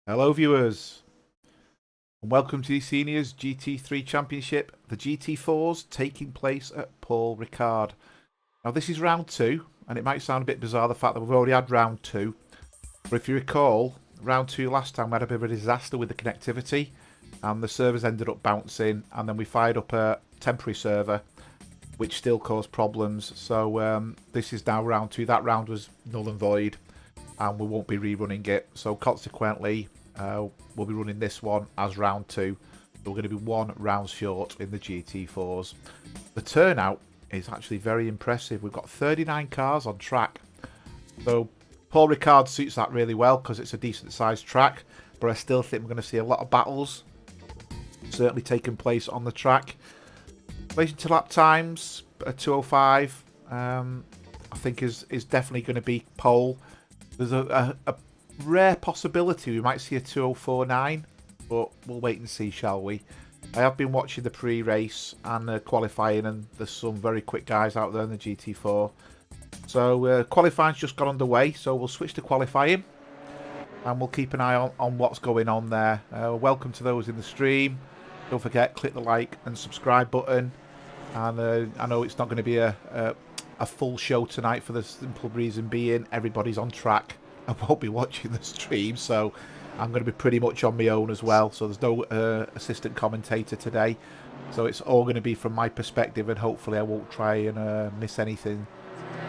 Hello viewers, and welcome to eSeniors GT3 Championship. The GT4s taking place at Paul Ricard. Now this is round 2, and it might sound a bit bizarre the fact that we've already had round 2. But if you recall, round 2 last time we had a bit of a disaster with the connectivity, and the servers ended up bouncing, and then we fired up a temporary server, which still caused problems. So this is now round 2. That round was null and void, and we won't be rerunning it. So consequently, we'll be running this one as round 2. We're going to be 1 round short in the GT4s. The turnout is actually very impressive. We've got 39 cars on track. So Paul Ricard suits that really well because it's a decent sized track. But I still think we're going to see a lot of battles certainly taking place on the track. In relation to lap times, 2:05 I think is definitely going to be pole. There's a rare possibility we might see a 2:04.9, but we'll wait and see, shall we? I have been watching the pre-race and qualifying, and there's some very quick guys out there in the GT4. So qualifying's just got underway, so we'll switch to qualifying, and we'll keep an eye on what's going on there. Welcome to those in the stream. Don't forget, click the like and subscribe button. And I know it's not going to be a full show tonight for the simple reason being everybody's on track. I won't be watching the stream, so I'm going to be pretty much on my own as well. So there's no assistant commentator today. So it's all going to be from my perspective, and hopefully I won't try and miss anything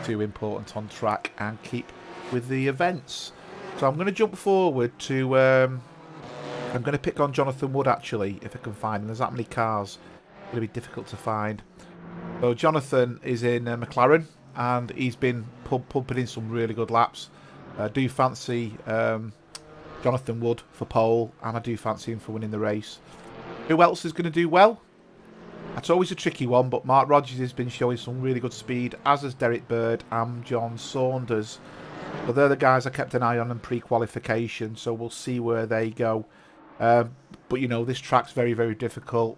too important on track and keep with the events. So I'm going to jump forward to... I'm going to pick on Jonathan Wood, actually, if I can find him. There's that many cars. It's going to be difficult to find. So Jonathan is in McLaren, and he's been pumping in some really good laps. I do fancy Jonathan Wood for pole, and I do fancy him for winning the race. Who else is going to do well? That's always a tricky one, but Mark Rogers has been showing some really good speed, as has Derek Bird and John Saunders. So they're the guys I kept an eye on in pre-qualification, so we'll see where they go. But you know, this track's very, very difficult.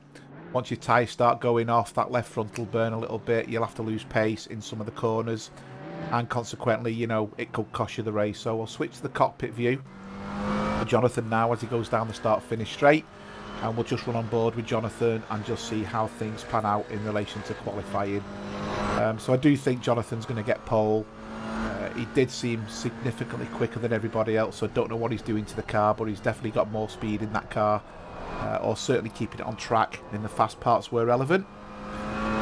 Once your tyres start going off, that left front will burn a little bit. You'll have to lose pace in some of the corners, and consequently, you know, it could cost you the race. So we'll switch to the cockpit view for Jonathan now as he goes down the start-finish straight, and we'll just run on board with Jonathan and just see how things pan out in relation to qualifying. So I do think Jonathan's going to get pole. He did seem significantly quicker than everybody else, so I don't know what he's doing to the car, but he's definitely got more speed in that car, or certainly keeping it on track in the fast parts where relevant.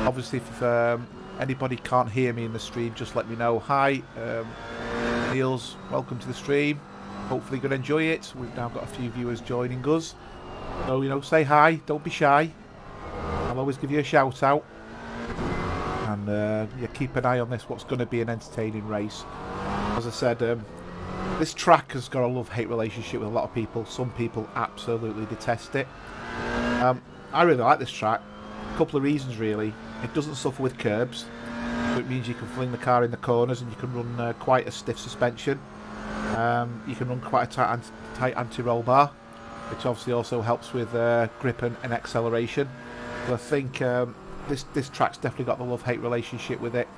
Obviously, if anybody can't hear me in the stream, just let me know. Hi, Niels, welcome to the stream. Hopefully you're going to enjoy it. We've now got a few viewers joining us. So, you know, say hi, don't be shy. I'll always give you a shout out. And yeah, keep an eye on this, what's going to be an entertaining race. As I said, this track has got a love-hate relationship with a lot of people. Some people absolutely detest it. I really like this track. A couple of reasons, really. It doesn't suffer with curbs, so it means you can fling the car in the corners, and you can run quite a stiff suspension. You can run quite a tight anti-roll bar, which obviously also helps with grip and acceleration. But I think this track's definitely got the love-hate relationship with it.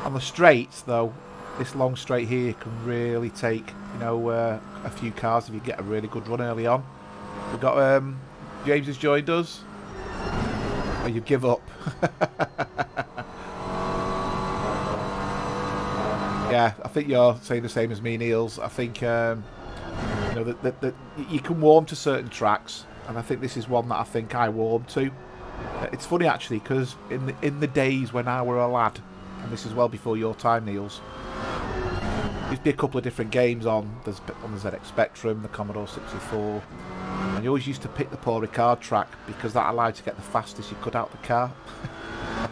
On the straights, though, this long straight here can really take, you know, a few cars if you get a really good run early on. We've got James has joined us. Oh, you give up. Yeah, I think you're saying the same as me, Niels. I think you know that you can warm to certain tracks, and I think this is one that I think I warm to. It's funny actually, because in the days when I were a lad, and this is well before your time, Niels, there'd be a couple of different games on the ZX Spectrum, the Commodore 64, and you always used to pick the Paul Ricard track because that allowed you to get the fastest you could out the car.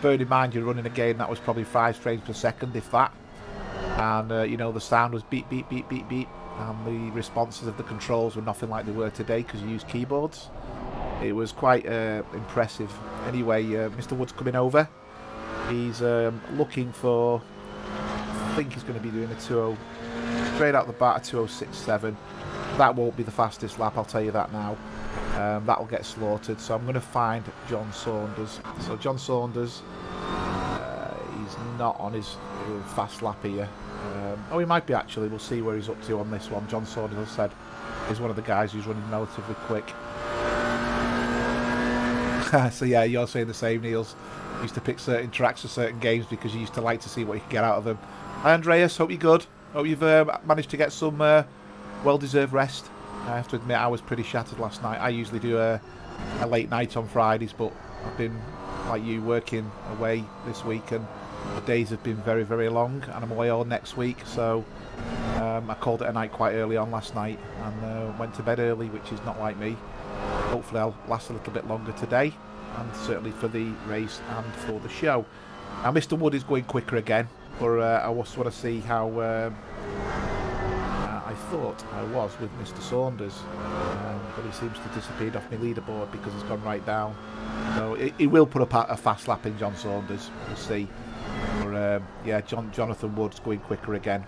Bear in mind you're running a game that was probably 5 frames per second, if that, and you know, the sound was beep beep beep beep beep, and the responses of the controls were nothing like they were today because you use keyboards. It was quite impressive. Anyway, Mr. Wood's coming over. He's looking for, I think he's going to be doing a 2:0, straight out the bat, a 2:06.7. That won't be the fastest lap, I'll tell you that now. That will get slaughtered. So I'm going to find John Saunders. So John Saunders, he's not on his fast lap here. Oh, he might be actually. We'll see where he's up to on this one. John Saunders, as I said, is one of the guys who's running relatively quick. So yeah, you're saying the same, Niels. You used to pick certain tracks for certain games because you used to like to see what you could get out of them. Hi Andreas, hope you're good. Hope you've managed to get some well-deserved rest. I have to admit I was pretty shattered last night. I usually do a late night on Fridays, but I've been, like you, working away this week, and the days have been very, very long, and I'm away all next week, so I called it a night quite early on last night and went to bed early, which is not like me. Hopefully I'll last a little bit longer today, and certainly for the race and for the show. Now Mr. Wood is going quicker again, but I just want to see how I thought I was with Mr. Saunders, but he seems to have disappeared off my leaderboard because he's gone right down. So he will put up a fast lap in, John Saunders, we'll see. But yeah, Jonathan Wood's going quicker again.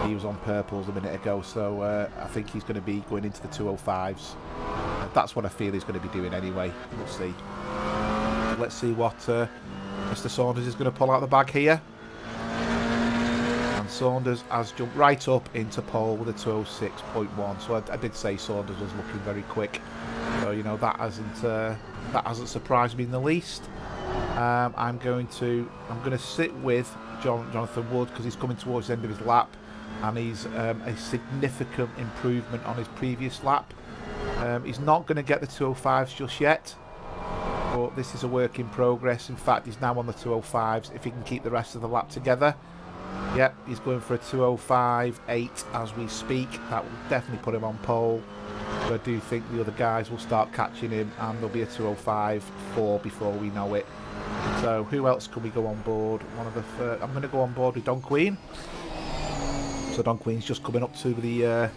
He was on purples a minute ago, so I think he's going to be going into the 205s. That's what I feel he's going to be doing anyway. We'll see. Let's see what Mr. Saunders is going to pull out of the bag here. And Saunders has jumped right up into pole with a 206.1. So I did say Saunders was looking very quick. So you know that hasn't surprised me in the least. I'm going to sit with Jonathan Wood because he's coming towards the end of his lap, and he's a significant improvement on his previous lap. He's not going to get the 205s just yet, but this is a work in progress. In fact, he's now on the 205s. If he can keep the rest of the lap together, yep, he's going for a 205.8 as we speak. That will definitely put him on pole. But I do think the other guys will start catching him, and there'll be a 205.4 before we know it. So who else can we go on board? One of the first, I'm going to go on board with Don Queen. So Don Queen's just coming up to the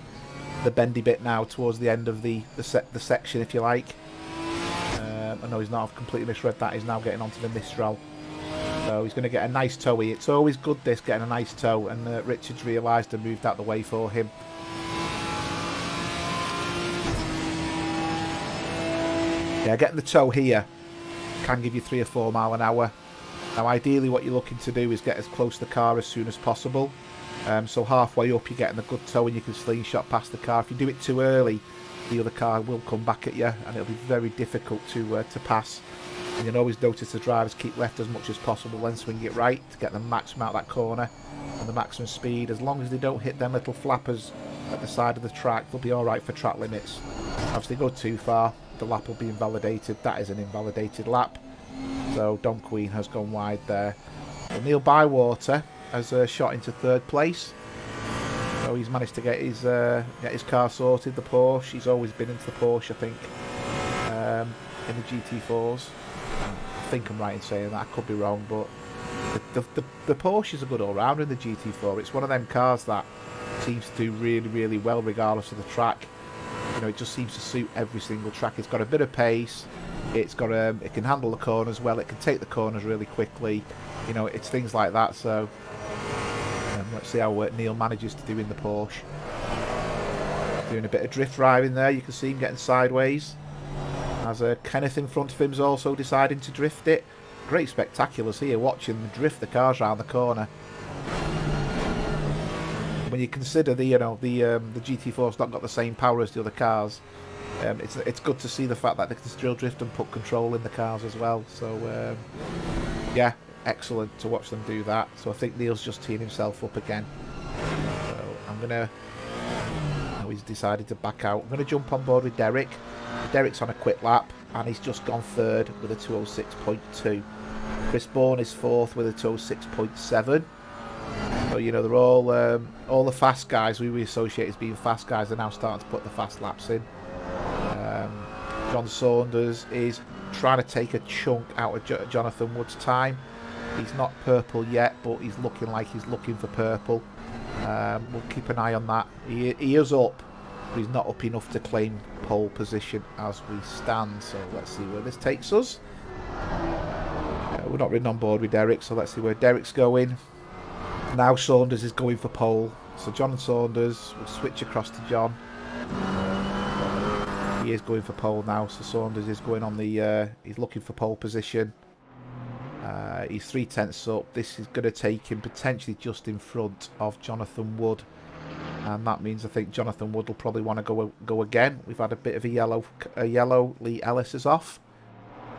bendy bit now, towards the end of the section, if you like. I know he's not, I've completely misread that. He's now getting onto the Mistral. So he's going to get a nice towie. It's always good, this, getting a nice toe, and Richard's realised and moved out the way for him. Yeah, getting the toe here can give you 3 or 4 mile an hour. Now ideally what you're looking to do is get as close to the car as soon as possible. So halfway up you're getting a good toe and you can slingshot past the car. If you do it too early, the other car will come back at you and it'll be very difficult to pass. And you'll always notice the drivers keep left as much as possible, then swing it right to get the maximum out of that corner and the maximum speed. As long as they don't hit them little flappers at the side of the track, they'll be alright for track limits. If they go too far, the lap will be invalidated. That is an invalidated lap. So Don Queen has gone wide there. So Neil Bywater has shot into 3rd place. So he's managed to get his car sorted, the Porsche. He's always been into the Porsche, I think, in the GT4s. I think I'm right in saying that. I could be wrong, but the Porsche is a good all-rounder in the GT4. It's one of them cars that seems to do really, really well regardless of the track. You know, it just seems to suit every single track. It's got a bit of pace. It can handle the corners well. It can take the corners really quickly. You know, it's things like that. So let's see how Neil manages to do in the Porsche. Doing a bit of drift driving there. You can see him getting sideways. As Kenneth in front of him's also deciding to drift it. Great spectaculars here, watching them drift the cars around the corner. When you consider the GT4's not got the same power as the other cars, it's good to see the fact that they can still drift and put control in the cars as well. So yeah, excellent to watch them do that. So I think Neil's just teeing himself up again. So I'm gonna. Oh, he's decided to back out. I'm gonna jump on board with Derek. Derek's on a quick lap and he's just gone 3rd with a 206.2. Chris Bourne is 4th with a 206.7. So you know, they're all the fast guys we associate as being fast guys are now starting to put the fast laps in. John Saunders is trying to take a chunk out of Jonathan Wood's time. He's not purple yet, but he's looking like he's looking for purple. We'll keep an eye on that. He is up, but he's not up enough to claim pole position as we stand. So let's see where this takes us. We're not ridden on board with Derek, so let's see where Derek's going. Now Saunders is going for pole. So John and Saunders will switch across to John. He is going for pole now, so Saunders is going on the... he's looking for pole position. He's 3/10 up. This is going to take him potentially just in front of Jonathan Wood. And that means I think Jonathan Wood will probably want to go again. We've had a bit of a yellow. Lee Ellis is off.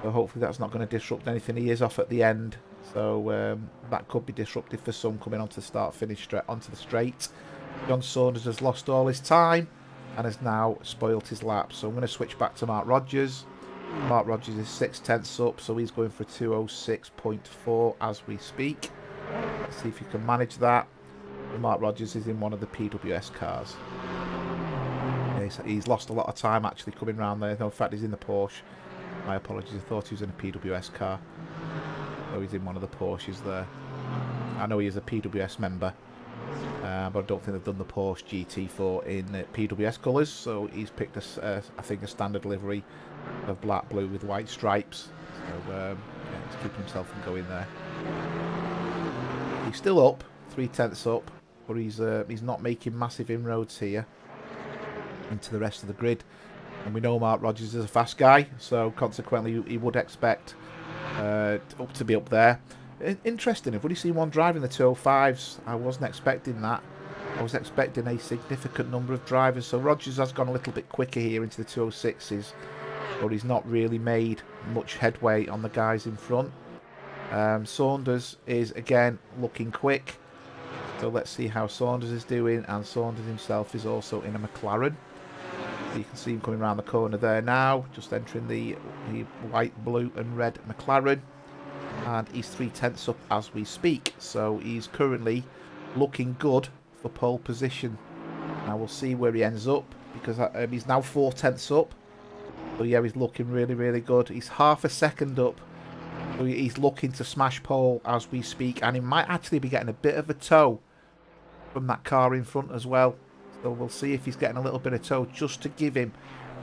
So hopefully that's not going to disrupt anything. He is off at the end. So that could be disruptive for some coming onto the start-finish onto the straight. John Saunders has lost all his time and has now spoilt his lap. So I'm going to switch back to Mark Rogers. Mark Rogers is 6/10 up, so he's going for 2:06.4 as we speak. Let's see if he can manage that. Mark Rogers is in one of the PWS cars. Yeah, he's lost a lot of time actually coming around there. No, in fact, he's in the Porsche. My apologies, I thought he was in a PWS car. Oh, he's in one of the Porsches there. I know he is a PWS member, but I don't think they've done the Porsche GT4 in PWS colours. So he's picked, I think, a standard livery of black, blue with white stripes. So yeah, he's keeping himself from going there. He's still up, 3/10 up, but he's not making massive inroads here into the rest of the grid. And we know Mark Rogers is a fast guy, so consequently he would expect up to be up there. Interesting, I've only seen one driving the 205s. I wasn't expecting that. I was expecting a significant number of drivers. So Rogers has gone a little bit quicker here into the 206s, but he's not really made much headway on the guys in front. Saunders is again looking quick. So let's see how Saunders is doing. And Saunders himself is also in a McLaren. You can see him coming around the corner there now, just entering the white, blue and red McLaren. And he's 3/10 up as we speak. So he's currently looking good for pole position. Now we'll see where he ends up, because he's now 4/10 up. So yeah, he's looking really, really good. He's half a second up. So he's looking to smash pole as we speak. And he might actually be getting a bit of a tow from that car in front as well. So we'll see if he's getting a little bit of tow, just to give him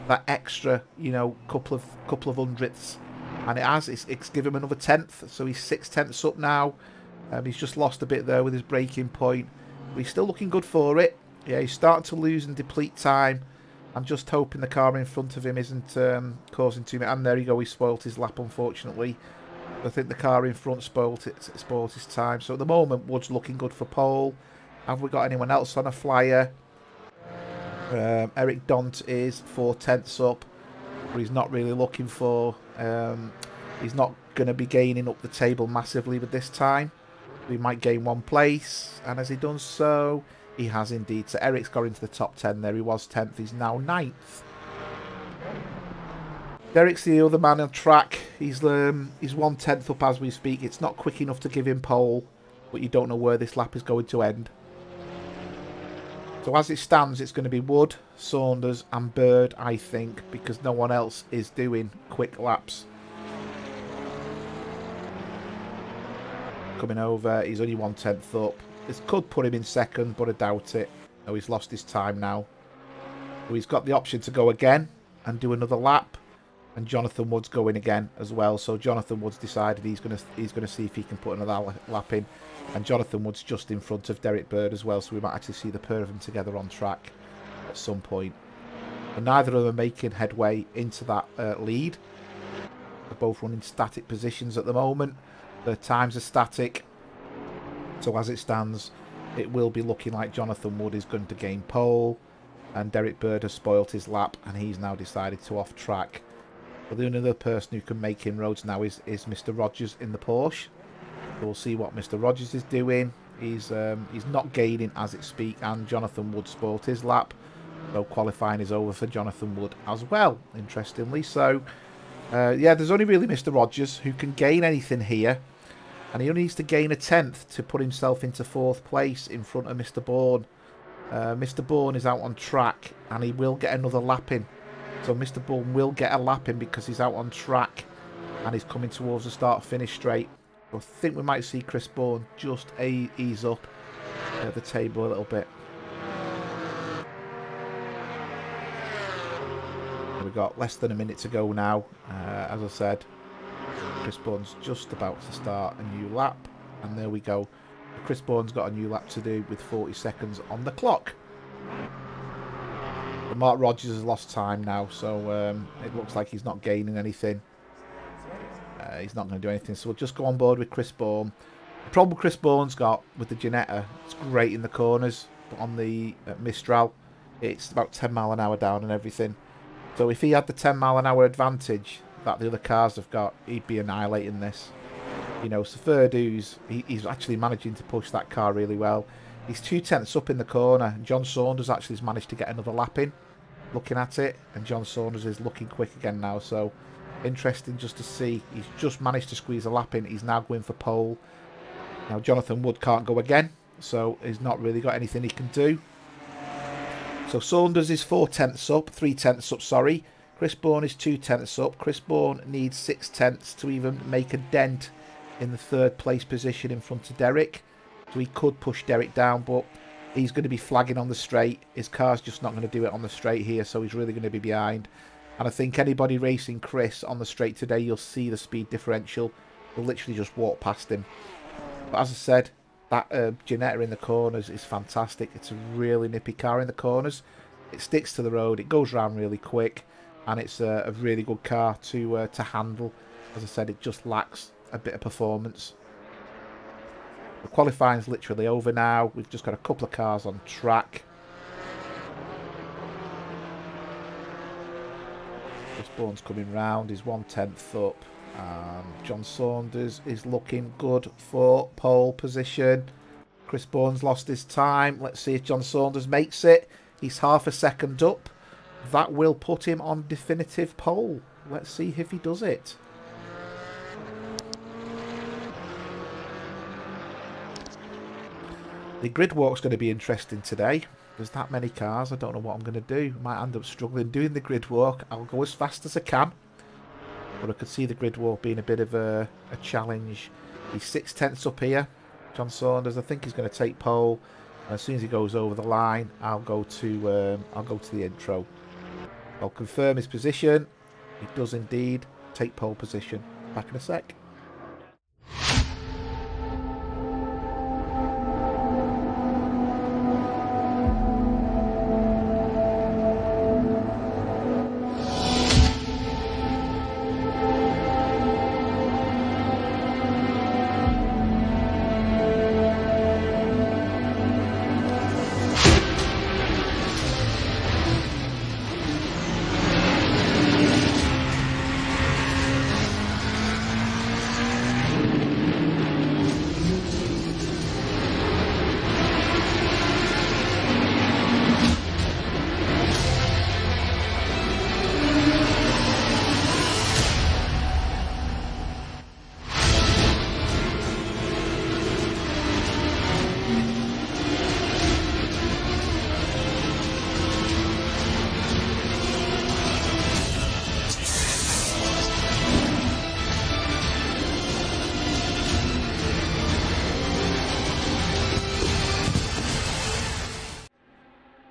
that extra, you know, couple of hundredths. And it's given him another 10th. So he's 6/10 up now. He's just lost a bit there with his braking point. But he's still looking good for it. Yeah, he's starting to lose and deplete time. I'm just hoping the car in front of him isn't causing too much. And there you go, he spoilt his lap, unfortunately. I think the car in front spoilt his time. So at the moment, Wood's looking good for pole. Have we got anyone else on a flyer? Eric Dont is 4/10 up, but he's not really looking for. He's not going to be gaining up the table massively with this time. We might gain one place, and has he done so? He has indeed. So Eric's got into the top 10 there. He was 10th. He's now 9th. Derek's the other man on track. He's 1/10 up as we speak. It's not quick enough to give him pole, but you don't know where this lap is going to end. So as it stands, it's going to be Wood, Saunders and Bird, I think, because no one else is doing quick laps. Coming over, he's only 1/10 up. This could put him in second, but I doubt it. Oh, he's lost his time now. So he's got the option to go again and do another lap. And Jonathan Wood's going again as well. So Jonathan Wood's decided he's going to see if he can put another lap in. And Jonathan Wood's just in front of Derek Bird as well. So we might actually see the pair of them together on track at some point. And neither of them are making headway into that lead. They're both running static positions at the moment. Their times are static. So as it stands, it will be looking like Jonathan Wood is going to gain pole. And Derek Bird has spoilt his lap. And he's now decided to off track. But the only other person who can make inroads now is Mr. Rogers in the Porsche. So we'll see what Mr. Rogers is doing. He's not gaining as it speaks, and Jonathan Wood spoiled his lap. So qualifying is over for Jonathan Wood as well, interestingly. So, yeah, there's only really Mr. Rogers who can gain anything here. And he only needs to gain a 10th to put himself into 4th place in front of Mr. Bourne. Mr. Bourne is out on track, and he will get another lap in. So Mr. Bourne will get a lap in because he's out on track and he's coming towards the start-finish straight. So I think we might see Chris Bourne just ease up the table a little bit. We've got less than a minute to go now. As I said, Chris Bourne's just about to start a new lap. And there we go. Chris Bourne's got a new lap to do with 40 seconds on the clock. Mark Rogers has lost time now, so it looks like he's not gaining anything. He's not going to do anything. So we'll just go on board with Chris Bourne. The problem Chris Bourne's got with the Ginetta, it's great in the corners, but on the Mistral, it's about 10 mile an hour down and everything. So if he had the 10 mile an hour advantage that the other cars have got, he'd be annihilating this. You know, so Ferdu's, he's actually managing to push that car really well. He's 2/10 up in the corner. John Saunders actually has managed to get another lap in, looking at it. And John Saunders is looking quick again now. So interesting just to see. He's just managed to squeeze a lap in. He's now going for pole. Now Jonathan Wood can't go again, so he's not really got anything he can do. So Saunders is 4/10 up, 3/10 up, sorry. Chris Bourne is 2/10 up. Chris Bourne needs 6/10 to even make a dent in the third place position in front of Derek. So he could push Derek down, but he's going to be flagging on the straight. His car's just not going to do it on the straight here, so he's really going to be behind. And I think anybody racing Chris on the straight today, you'll see the speed differential. They'll literally just walk past him. But as I said, that Ginetta in the corners is fantastic. It's a really nippy car in the corners. It sticks to the road. It goes around really quick. And it's a really good car to handle. As I said, it just lacks a bit of performance. The qualifying's literally over now. We've just got a couple of cars on track. Chris Bourne's coming round. He's 1/10 up. John Saunders is looking good for pole position. Chris Bourne's lost his time. Let's see if John Saunders makes it. He's half a second up. That will put him on definitive pole. Let's see if he does it. The grid walk's going to be interesting today. There's that many cars. I don't know what I'm going to do. Might end up struggling doing the grid walk. I'll go as fast as I can. But I could see the grid walk being a bit of a challenge. He's 6/10 up here. John Saunders, I think he's going to take pole. And as soon as he goes over the line, I'll go to the intro. I'll confirm his position. He does indeed take pole position. Back in a sec.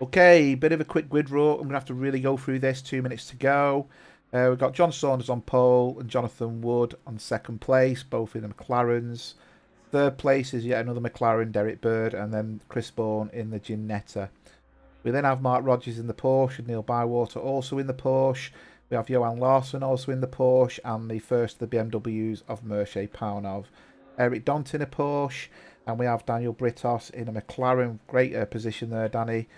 Okay, bit of a quick grid walk. I'm going to have to really go through this. 2 minutes to go. We've got John Saunders on pole and Jonathan Wood on second place, both in the McLarens. Third place is yet another McLaren, Derek Bird, and then Chris Bourne in the Ginetta. We then have Mark Rogers in the Porsche and Neil Bywater also in the Porsche. We have Johan Larsson also in the Porsche and the first of the BMWs of Mershe Paunov. Eric Dont in a Porsche, and we have Daniel Britos in a McLaren. Great position there, Danny.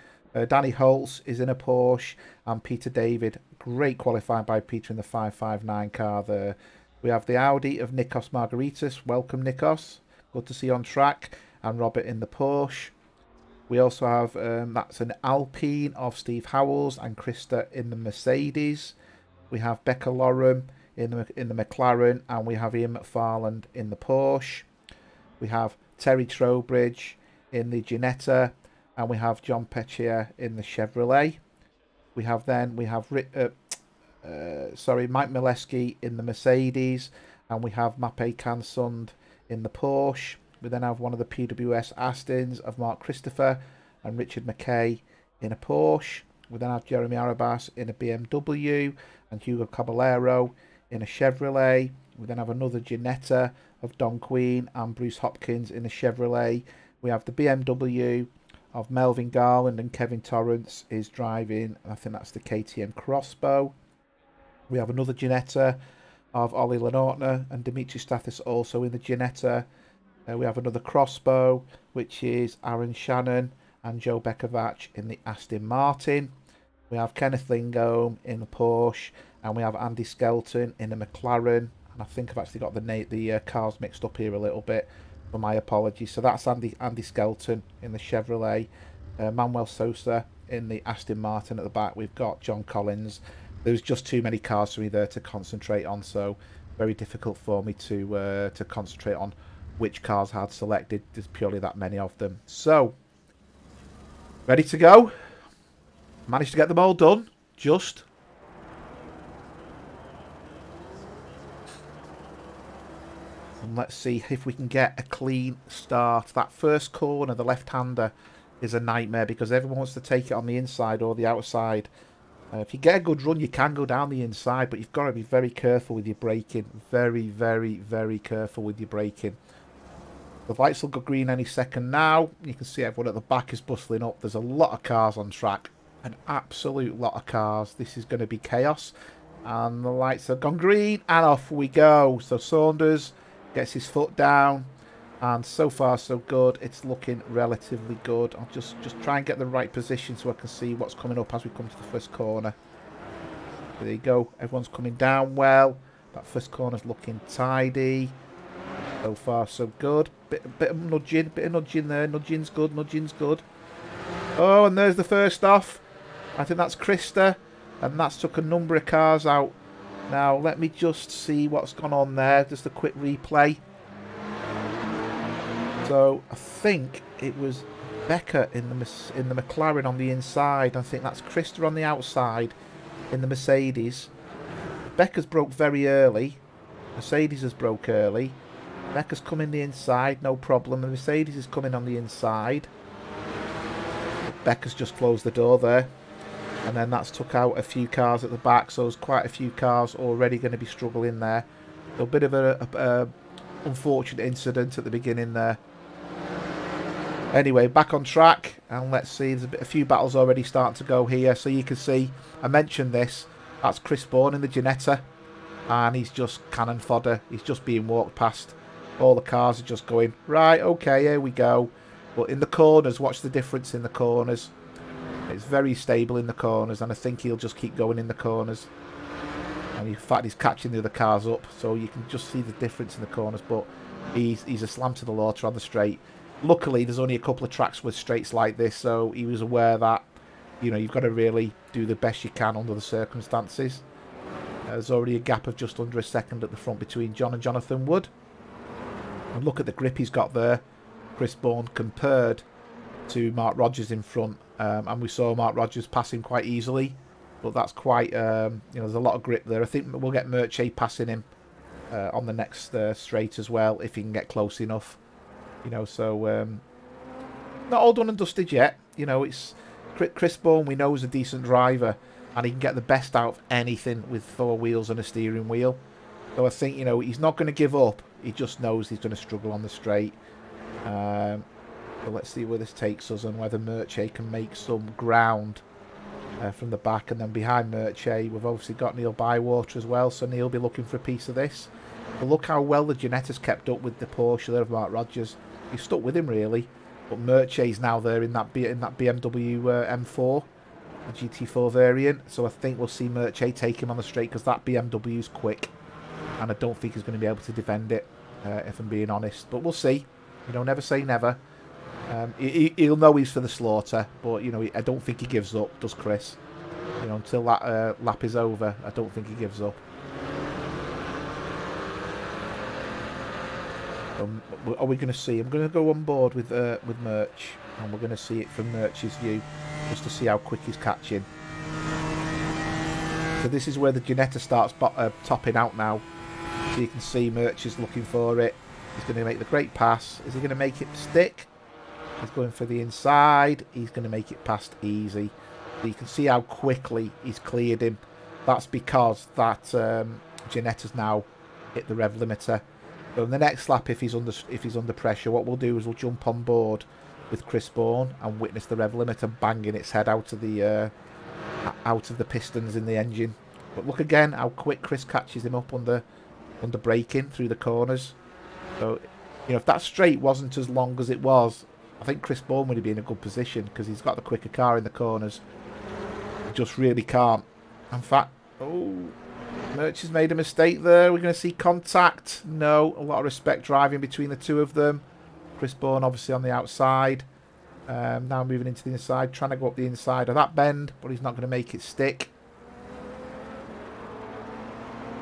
Danny Holtz is in a Porsche, and Peter David, great qualifying by Peter in the 559 car there. We have the Audi of Nikos Margaritis. Welcome, Nikos. Good to see you on track. And Robert in the Porsche. We also have, that's an Alpine of Steve Howells and Krista in the Mercedes. We have Becca Lorem in the McLaren, and we have Ian McFarland in the Porsche. We have Terry Trowbridge in the Ginetta. And we have John Pettier in the Chevrolet. We have Mike Mileski in the Mercedes, and we have Mape Kansund in the Porsche. We then have one of the PWS Astons of Mark Christopher and Richard McKay in a Porsche. We then have Jeremy Arabas in a BMW and Hugo Caballero in a Chevrolet. We then have another Ginetta of Don Queen and Bruce Hopkins in a Chevrolet. We have the BMW of Melvin Garland and Kevin Torrance is driving. I think that's the KTM Crossbow. We have another Ginetta of Ollie Lenortner and Dimitri Stathis also in the Ginetta. We have another crossbow, which is Aaron Shannon and Joe Bekovac in the Aston Martin. We have Kenneth Lingome in the Porsche, and we have Andy Skelton in the McLaren. And I think I've actually got the cars mixed up here a little bit, for my apologies. So that's Andy Skelton in the Chevrolet, Manuel Sosa in the Aston Martin at the back. We've got John Collins. There's just too many cars for me there to concentrate on, so very difficult for me to concentrate on which cars I had selected. There's purely that many of them. So, ready to go. Managed to get them all done. Just. And let's see if we can get a clean start. That first corner, the left-hander, is a nightmare because everyone wants to take it on the inside or the outside. If you get a good run, you can go down the inside, but you've got to be very careful with your braking. Very, very, very careful with your braking. The lights will go green any second now. You can see everyone at the back is bustling up. There's a lot of cars on track. An absolute lot of cars. This is going to be chaos. And the lights have gone green, and off we go. So Saunders gets his foot down. And so far, so good. It's looking relatively good. I'll just try and get the right position so I can see what's coming up as we come to the first corner. There you go. Everyone's coming down well. That first corner's looking tidy. So far, so good. Bit of nudging there. Nudging's good. Nudging's good. Oh, and there's the first off. I think that's Krista. And that's took a number of cars out. Now, let me just see what's gone on there. Just a quick replay. So I think it was Becca in the McLaren on the inside. I think that's Krista on the outside in the Mercedes. Becca's broke very early. Mercedes has broke early. Becca's come in the inside, no problem. The Mercedes is coming on the inside. Becca's just closed the door there. And then that's took out a few cars at the back. So there's quite a few cars already going to be struggling there. So a bit of a unfortunate incident at the beginning there. Anyway, back on track, and let's see, there's a few battles already starting to go here. So you can see, I mentioned this, that's Chris Bourne in the Ginetta, and he's just cannon fodder. He's just being walked past. All the cars are just going, right, okay, here we go. But in the corners, watch the difference in the corners. It's very stable in the corners, and I think he'll just keep going in the corners. And in fact, he's catching the other cars up, so you can just see the difference in the corners. But he's a slam to the water on the straight. Luckily, there's only a couple of tracks with straights like this, so he was aware that, you know, you've got to really do the best you can under the circumstances. There's already a gap of just under a second at the front between John and Jonathan Wood. And look at the grip he's got there, Chris Bourne, compared to Mark Rogers in front. And we saw Mark Rogers passing quite easily, but that's quite, you know, there's a lot of grip there. I think we'll get Merche passing him on the next straight as well, if he can get close enough. You know, so not all done and dusted yet. You know, it's Chris Bourne, we know, is a decent driver, and he can get the best out of anything with 4 wheels and a steering wheel. So I think, you know, he's not going to give up. He just knows he's going to struggle on the straight. So let's see where this takes us and whether Merche can make some ground from the back. And then behind Merche, we've obviously got Neil Bywater as well, so Neil will be looking for a piece of this. But look how well the Ginetta's kept up with the Porsche there of Mark Rogers. He's stuck with him, really. But Merche's now there in that BMW M4, the GT4 variant. So I think we'll see Merche take him on the straight, because that BMW's quick. And I don't think he's going to be able to defend it, if I'm being honest. But we'll see. You know, never say never. He'll know he's for the slaughter. But, you know, I don't think he gives up, does Chris? You know, until that lap is over, I don't think he gives up. Are we going to see? I'm going to go on board with Merch, and we're going to see it from Merch's view, just to see how quick he's catching. So this is where the Ginetta starts topping out now. So you can see Merch is looking for it. He's going to make the great pass. Is he going to make it stick? He's going for the inside. He's going to make it past easy. So you can see how quickly he's cleared him. That's because that Ginetta's now hit the rev limiter. So in the next lap, if he's under pressure, what we'll do is we'll jump on board with Chris Bourne and witness the rev limiter banging its head out of the pistons in the engine. But look again how quick Chris catches him up under under braking through the corners. So, you know, if that straight wasn't as long as it was, I think Chris Bourne would have been in a good position because he's got the quicker car in the corners. He just really can't. In fact, oh, Merch has made a mistake there. We're going to see contact. No, a lot of respect driving between the two of them. Chris Bourne obviously on the outside. Now moving into the inside, trying to go up the inside of that bend, but he's not going to make it stick.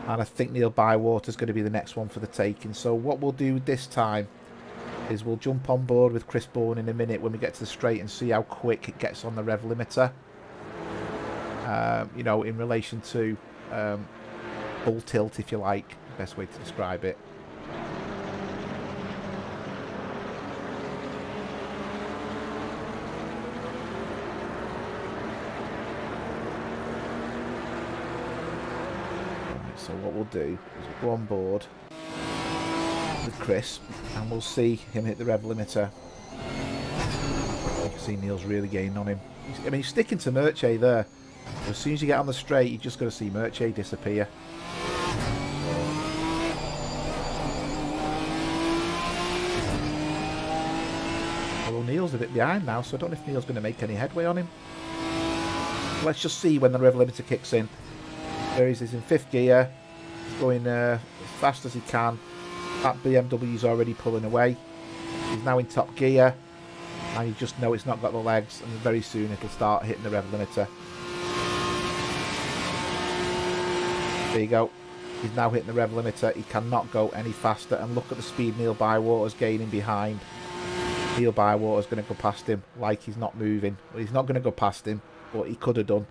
And I think Neil Bywater's going to be the next one for the taking. So what we'll do this time is we'll jump on board with Chris Bourne in a minute when we get to the straight and see how quick it gets on the rev limiter. You know, in relation to full tilt, if you like, best way to describe it. So what we'll do is we'll go on board with Chris and we'll see him hit the rev limiter. You can see Neil's really gaining on him. I mean, he's sticking to Merche there. As soon as you get on the straight, you've just got to see Merche disappear. Although Neil's a bit behind now, so I don't know if Neil's going to make any headway on him. Let's just see when the rev limiter kicks in. There he is in 5th gear. He's going as fast as he can. That BMW's already pulling away. He's now in top gear. And you just know it's not got the legs. And very soon it'll start hitting the rev limiter. There you go. He's now hitting the rev limiter. He cannot go any faster. And look at the speed Neil Bywater's gaining behind. Neil Bywater's going to go past him like he's not moving. Well, he's not going to go past him, but he could have done.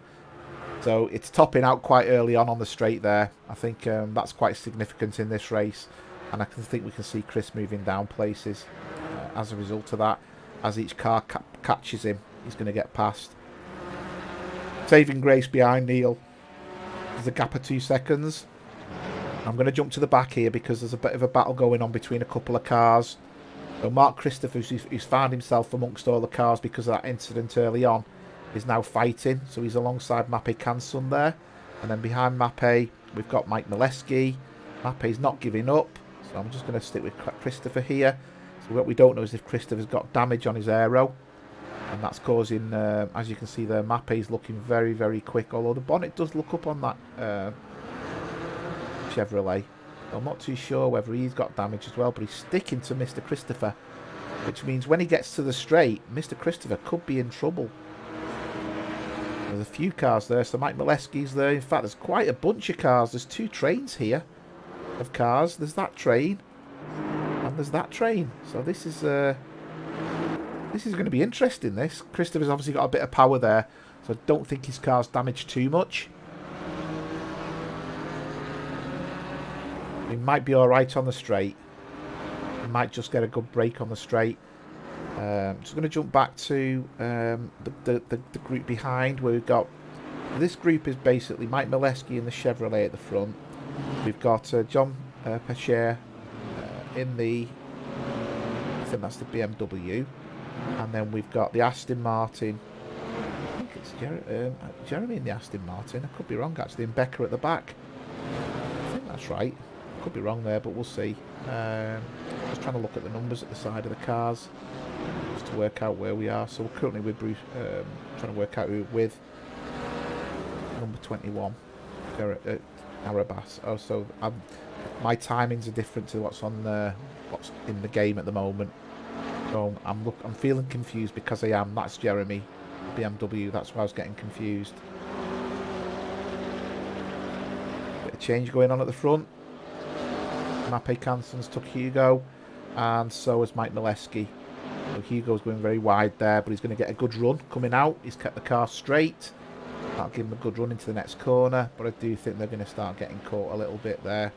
So it's topping out quite early on the straight there. I think that's quite significant in this race. And I think we can see Chris moving down places as a result of that. As each car catches him, he's going to get past. Saving grace behind Neil. There's a gap of 2 seconds. I'm going to jump to the back here because there's a bit of a battle going on between a couple of cars. So Mark Christopher, who's found himself amongst all the cars because of that incident early on, is now fighting. So he's alongside Mappe Canson there. And then behind Mappe, we've got Mike Molesky. Mappe's not giving up. So I'm just going to stick with Christopher here. So what we don't know is if Christopher's got damage on his aero. And that's causing, as you can see there, Mappe's looking very, very quick. Although the bonnet does look up on that Chevrolet. So I'm not too sure whether he's got damage as well. But he's sticking to Mr. Christopher. Which means when he gets to the straight, Mr. Christopher could be in trouble. There's a few cars there. So Mike Molesky's there. In fact, there's quite a bunch of cars. There's 2 trains here of cars. There's that train. And there's that train. So this is going to be interesting, this. Christopher's obviously got a bit of power there. So I don't think his car's damaged too much. He might be alright on the straight. He might just get a good break on the straight. So I'm going to jump back to the group behind where we've got... This group is basically Mike Molesky in the Chevrolet at the front. We've got John Pecher in the... I think that's the BMW. And then we've got the Aston Martin. I think it's Jeremy in the Aston Martin. I could be wrong actually. And Becker at the back. I think that's right. Could be wrong there, but we'll see. Just trying to look at the numbers at the side of the cars. Just to work out where we are. So we're currently with Bruce, trying to work out who we're with. Number 21. Arabas. Oh, so my timings are different to what's in the game at the moment. So I'm feeling confused because I am. That's Jeremy, BMW. That's why I was getting confused. Bit of change going on at the front. Mappe Canson's took Hugo, and so has Mike Molesky. So Hugo's going very wide there, but he's going to get a good run coming out. He's kept the car straight. That'll give him a good run into the next corner, but I do think they're going to start getting caught a little bit there.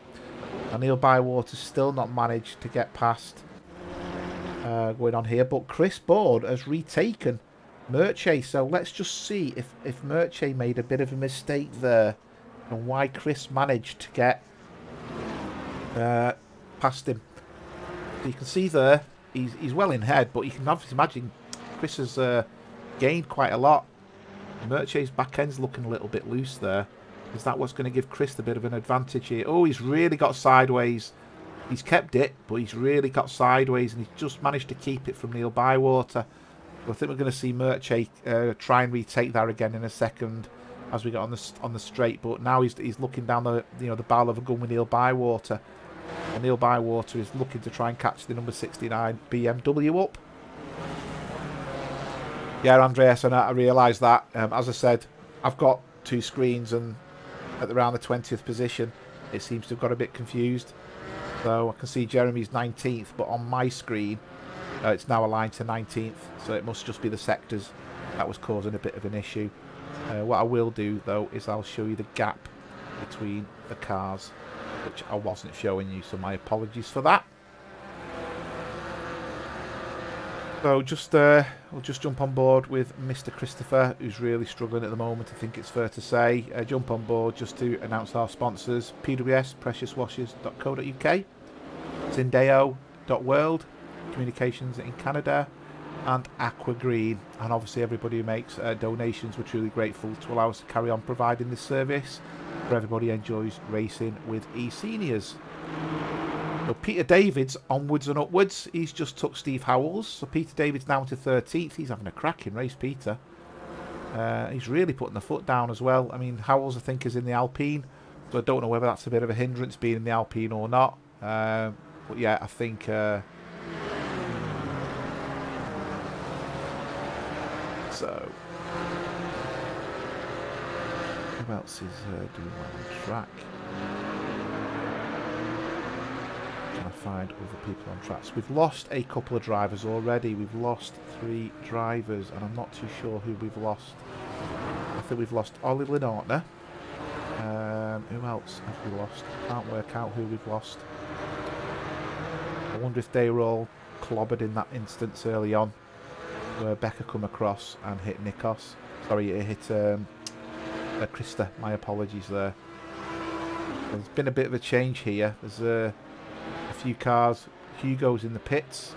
And Neil Bywater's still not managed to get past going on here, but Chris Bourne has retaken Merche. So let's just see if Merche made a bit of a mistake there and why Chris managed to get past him. So you can see there he's well in head, but you can obviously imagine Chris has gained quite a lot. Merche's back end's looking a little bit loose there. Is that what's going to give Chris a bit of an advantage here? Oh, he's really got sideways. He's kept it, but he's really got sideways, and he's just managed to keep it from Neil Bywater. I think we're going to see Murche try and retake that again in a second as we get on the straight. But now he's looking down the the barrel of a gun with Neil Bywater, and Neil Bywater is looking to try and catch the number 69 BMW up. Yeah, Andreas, and I realise that. As I said, I've got two screens, and at around the 20th position, it seems to have got a bit confused. So I can see Jeremy's 19th, but on my screen, it's now aligned to 19th. So it must just be the sectors that was causing a bit of an issue. What I will do, though, is I'll show you the gap between the cars, which I wasn't showing you, so my apologies for that. So we'll just jump on board with Mr. Christopher, who's really struggling at the moment, I think it's fair to say. Jump on board just to announce our sponsors: PWS, preciouswashers.co.uk, Syndeo.world, Communications in Canada, and Aqua Green. And obviously everybody who makes donations, we're truly grateful to allow us to carry on providing this service for everybody who enjoys racing with eSeniors. So Peter David's onwards and upwards. He's just took Steve Howells. So Peter David's down to 13th. He's having a cracking race, Peter. He's really putting the foot down as well. I mean, Howells, I think, is in the Alpine. So I don't know whether that's a bit of a hindrance being in the Alpine or not. But yeah, I think... so... who else is doing well on track? Trying to find other people on tracks. We've lost a couple of drivers already. We've lost 3 drivers, and I'm not too sure who we've lost. I think we've lost Ollie Lenartner. Who else have we lost? Can't work out who we've lost. I wonder if they were all clobbered in that instance early on, where Becca come across and hit Nikos. Sorry, it hit Krista. My apologies there. There's been a bit of a change here. There's a few cars. Hugo's in the pits.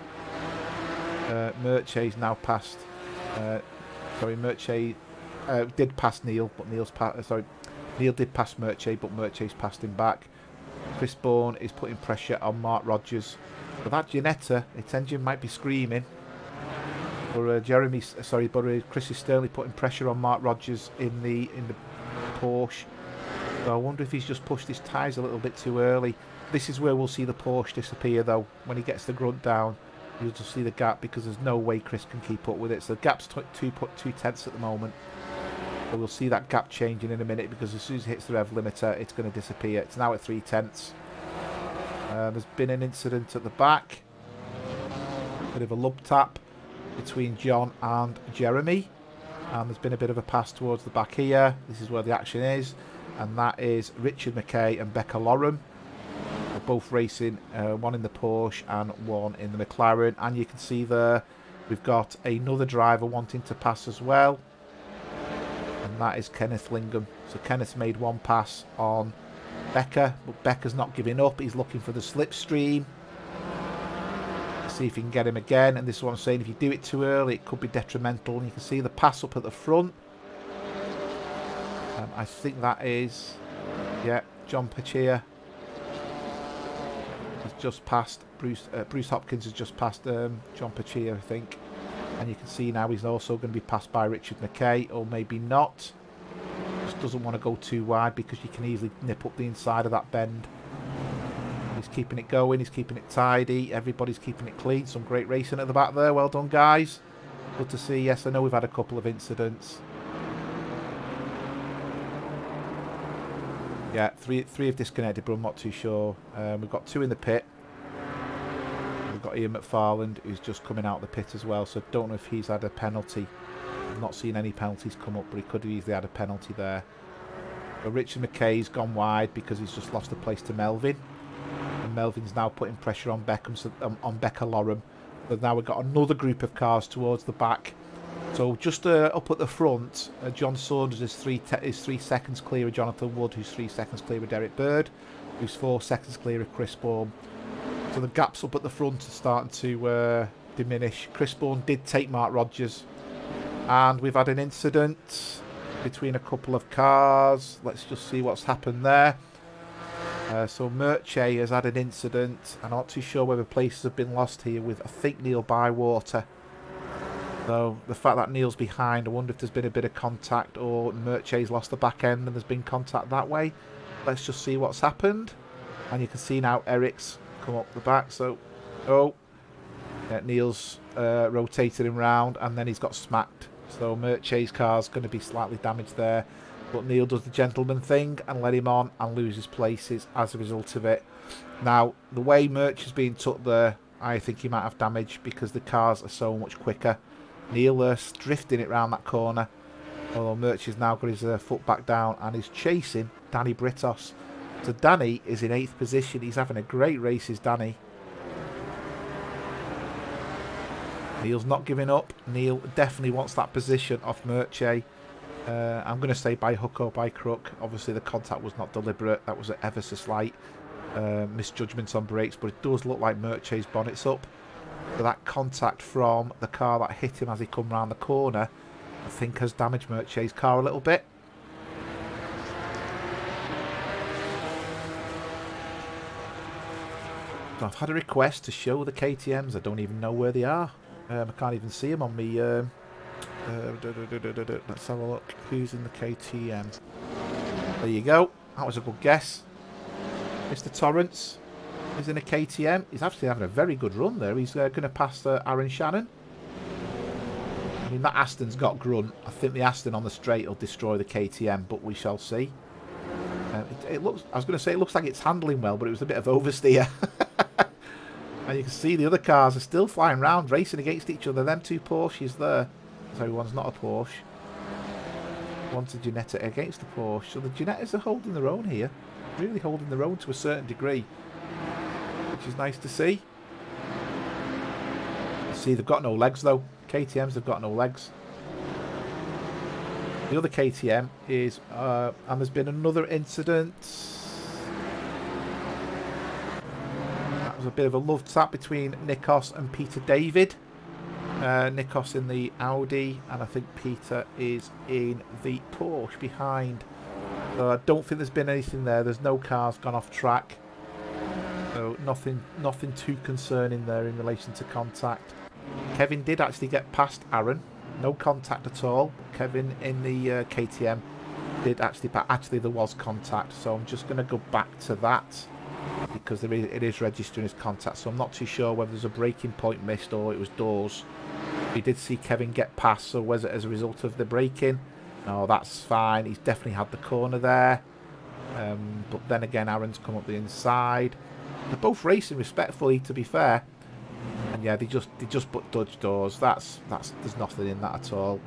Murche's now passed. Sorry, Murche did pass Neil, but Neil's sorry, Neil did pass Murche, but Murche's passed him back. Chris Bourne is putting pressure on Mark Rogers. But that Ginetta, its engine might be screaming. But Chris is sternly putting pressure on Mark Rogers in the Porsche. So I wonder if he's just pushed his tyres a little bit too early. This is where we'll see the Porsche disappear, though. When he gets the grunt down, you'll just see the gap, because there's no way Chris can keep up with it. So the gap's 2.2 tenths at the moment. So we'll see that gap changing in a minute, because as soon as it hits the rev limiter, it's going to disappear. It's now at 3 tenths. There's been an incident at the back. Bit of a lub tap between John and Jeremy. And there's been a bit of a pass towards the back here. This is where the action is. And that is Richard McKay and Becca Loram. They're both racing, one in the Porsche and one in the McLaren. And you can see there, we've got another driver wanting to pass as well. And that is Kenneth Lingham. So Kenneth made one pass on Becca, but Becca's not giving up. He's looking for the slipstream. See if he can get him again. And this is what I'm saying, if you do it too early, it could be detrimental. And you can see the pass up at the front. I think that is, yeah, John Pachia has just passed Bruce Hopkins has just passed John Pachia, I think. And you can see now he's also going to be passed by Richard McKay, or maybe not. Just doesn't want to go too wide, because you can easily nip up the inside of that bend. He's keeping it going, he's keeping it tidy, everybody's keeping it clean. Some great racing at the back there. Well done, guys. Good to see. Yes, I know we've had a couple of incidents. Yeah, three have disconnected, but I'm not too sure. We've got 2 in the pit. We've got Ian McFarland, who's just coming out of the pit as well, so don't know if he's had a penalty. I've not seen any penalties come up, but he could have easily had a penalty there. But Richard McKay's gone wide because he's just lost the place to Melvin. And Melvin's now putting pressure on Becca Loram. But now we've got another group of cars towards the back. So just up at the front, John Saunders is 3 seconds clear of Jonathan Wood, who's 3 seconds clear of Derek Bird, who's 4 seconds clear of Chris Bourne. So the gaps up at the front are starting to diminish. Chris Bourne did take Mark Rogers. And we've had an incident. between a couple of cars. Let's just see what's happened there. So Merche has had an incident. I'm not too sure whether places have been lost here with, I think, Neil Bywater. So the fact that Neil's behind, I wonder if there's been a bit of contact or Merche's lost the back end and there's been contact that way. Let's just see what's happened. And you can see now Eric's come up the back. So, Neil's rotated him round and then he's got smacked. So Merche's car's going to be slightly damaged there. But Neil does the gentleman thing and let him on and loses places as a result of it. Now, the way Merch is being took there, I think he might have damage because the cars are so much quicker. Neil drifting it round that corner. Although Merch has now got his foot back down and is chasing Danny Britos. So Danny is in 8th position. He's having a great race, is Danny. Neil's not giving up. Neil definitely wants that position off Merche. I'm going to say by hook or by crook. Obviously the contact was not deliberate. That was an ever so slight misjudgment on brakes. But it does look like Merche's bonnet's up. So that contact from the car that hit him as he come round the corner, I think has damaged Merche's car a little bit. So I've had a request to show the KTMs. I don't even know where they are. I can't even see them on me. Let's have a look. Who's in the KTM? There you go. That was a good guess. Mr. Torrance is in a KTM. He's actually having a very good run there. He's going to pass Aaron Shannon. I mean, that Aston's got grunt. I think the Aston on the straight will destroy the KTM, but we shall see. It looks. I was going to say it looks like it's handling well, but it was a bit of oversteer. And you can see the other cars are still flying around, racing against each other. Them two Porsches there. Sorry, one's not a Porsche. One's a Ginetta against the Porsche. So the Ginettas are holding their own here. Really holding their own to a certain degree. Which is nice to see. See, they've got no legs though. KTMs have got no legs. The other KTM is, and there's been another incident. That was a bit of a love tap between Nikos and Peter David. Nikos in the Audi, and I think Peter is in the Porsche behind. So I don't think there's been anything there. There's no cars gone off track. So nothing too concerning there in relation to contact. Kevin did actually get past Aaron. No contact at all. Kevin in the KTM did actually, but actually there was contact. So I'm just going to go back to that because it is registering as contact. So I'm not too sure whether there's a braking point missed or it was doors. We did see Kevin get past, so was it as a result of the braking? No, that's fine. He's definitely had the corner there. But then again, Aaron's come up the inside. They're both racing respectfully, to be fair. And yeah, they just but dodge doors. There's nothing in that at all.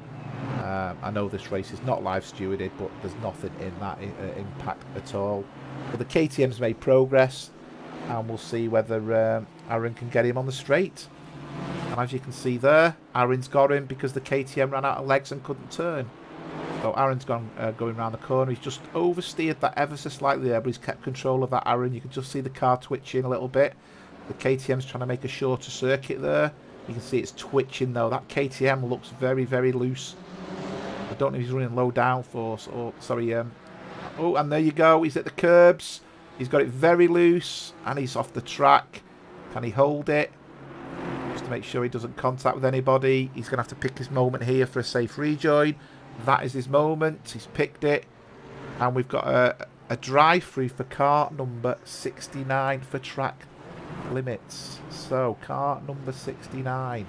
I know this race is not live stewarded, but there's nothing in that impact at all. But the KTM's made progress, and we'll see whether Aaron can get him on the straight. And as you can see there, Aaron's got him because the KTM ran out of legs and couldn't turn. So Aaron's going around the corner. He's just oversteered that ever so slightly there, but he's kept control of that Aaron. You can just see the car twitching a little bit. The KTM's trying to make a shorter circuit there. You can see it's twitching though. That KTM looks very, very loose. I don't know if he's running low downforce or, sorry, oh, and there you go. He's at the curbs. He's got it very loose and he's off the track. Can he hold it? Just to make sure he doesn't contact with anybody. He's going to have to pick his moment here for a safe rejoin. That is his moment. He's picked it. And we've got a drive-through for car number 69 for track limits. So, car number 69.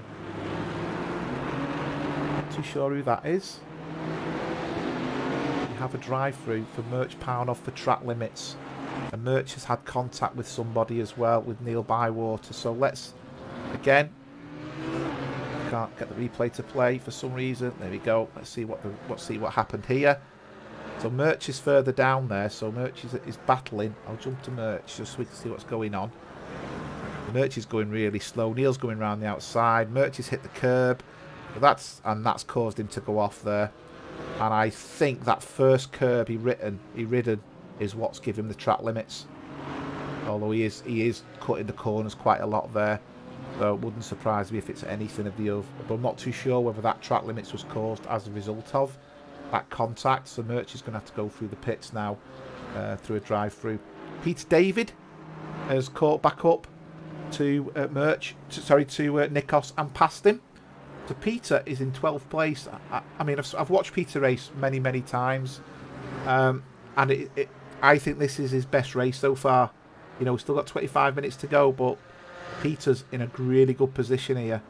Not too sure who that is. We have a drive-through for Merch Pound-Off for track limits. And Merch has had contact with somebody as well, with Neil Bywater. So let's, again, can't get the replay to play for some reason. There we go. Let's see what happened here. So Merch is further down there. So Merch is battling. I'll jump to Merch just so we can see what's going on. Merch is going really slow. Neil's going around the outside. Merch has hit the curb. That's caused him to go off there. And I think that first curb he ridden is what's given him the track limits. Although he is cutting the corners quite a lot there. So it wouldn't surprise me if it's anything of the other. But I'm not too sure whether that track limits was caused as a result of. that contact. So Merch is going to have to go through the pits now, through a drive-through. Peter David has caught back up to Nikos and passed him. So Peter is in 12th place. I mean, I've watched Peter race many times, and I think this is his best race so far. You know, we've still got 25 minutes to go, but Peter's in a really good position here.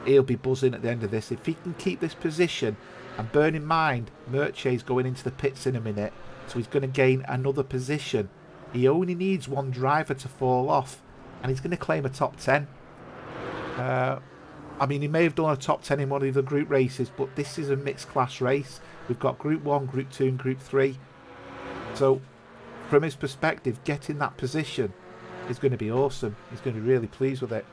He'll be buzzing at the end of this. If he can keep this position, and bear in mind, Merche's going into the pits in a minute, so he's going to gain another position. He only needs one driver to fall off, and he's going to claim a top 10. I mean, he may have done a top 10 in one of the group races, but this is a mixed class race. We've got Group 1, Group 2 and Group 3. So, from his perspective, getting that position is going to be awesome. He's going to be really pleased with it.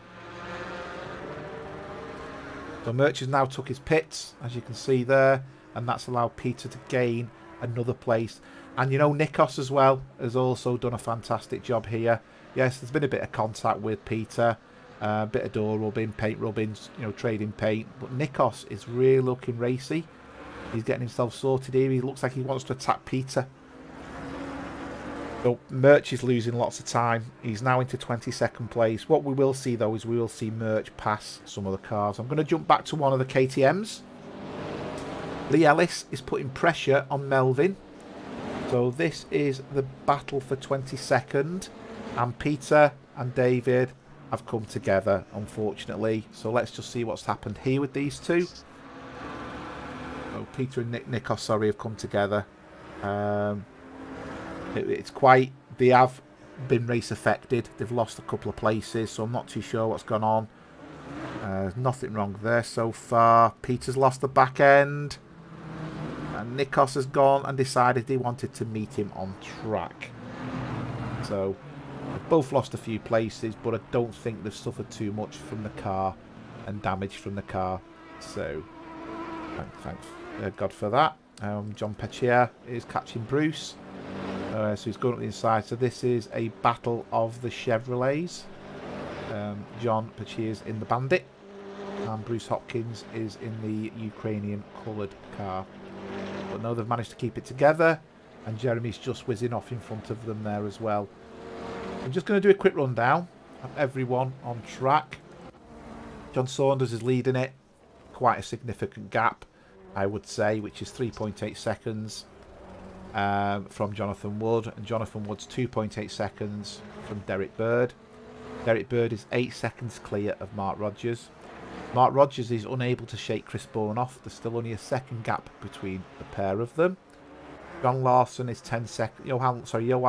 So Merch has now took his pits, as you can see there, and that's allowed Peter to gain another place. And you know, Nikos as well has also done a fantastic job here. Yes, there's been a bit of contact with Peter, a bit of door rubbing, paint rubbing, you know, trading paint. But Nikos is really looking racy. He's getting himself sorted here. He looks like he wants to attack Peter. So Merch is losing lots of time. He's now into 22nd place. What we will see though is we will see Merch pass some of the cars. I'm going to jump back to one of the KTMs. Lee Ellis is putting pressure on Melvin. So this is the battle for 22nd. And Peter and David have come together, unfortunately. So let's just see what's happened here with these two. Oh, Peter and Nikos, sorry, have come together. It's quite... They have been race affected. They've lost a couple of places, so I'm not too sure what's gone on. There's nothing wrong there so far. Peter's lost the back end. And Nikos has gone and decided he wanted to meet him on track. So, they've both lost a few places, but I don't think they've suffered too much from the car and damage from the car. So, thanks God for that. John Petchier is catching Bruce. So he's going up the inside. So this is a battle of the Chevrolets. John Petchier's in the Bandit. And Bruce Hopkins is in the Ukrainian coloured car. But no, they've managed to keep it together. And Jeremy's just whizzing off in front of them there as well. I'm just going to do a quick rundown of everyone on track. John Saunders is leading it. Quite a significant gap, I would say, which is 3.8 seconds. From Jonathan Wood, and Jonathan Wood's 2.8 seconds from Derek Bird. Derek Bird is 8 seconds clear of Mark Rogers. Mark Rogers is unable to shake Chris Bourne off. There's still only a second gap between the pair of them. John Larson is 10 seconds. Johan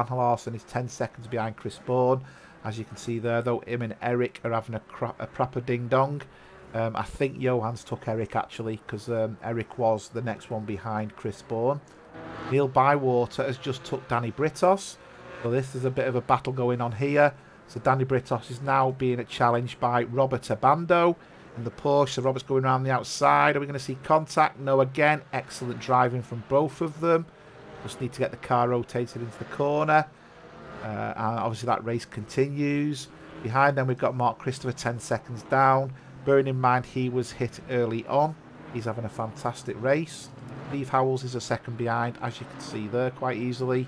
Larson is 10 seconds behind Chris Bourne. As you can see there, though, him and Eric are having a proper ding dong. I think Johan's took Eric actually, because Eric was the next one behind Chris Bourne. Neil Bywater has just took Danny Britos. So this is a bit of a battle going on here. So Danny Britos is now being challenged by Robert Abando in the Porsche. So Robert's going around the outside. Are we going to see contact? No, again. Excellent driving from both of them. Just need to get the car rotated into the corner. And obviously that race continues. Behind them we've got Mark Christopher 10 seconds down. Bearing in mind he was hit early on. He's having a fantastic race. Steve Howells is a second behind, as you can see there quite easily.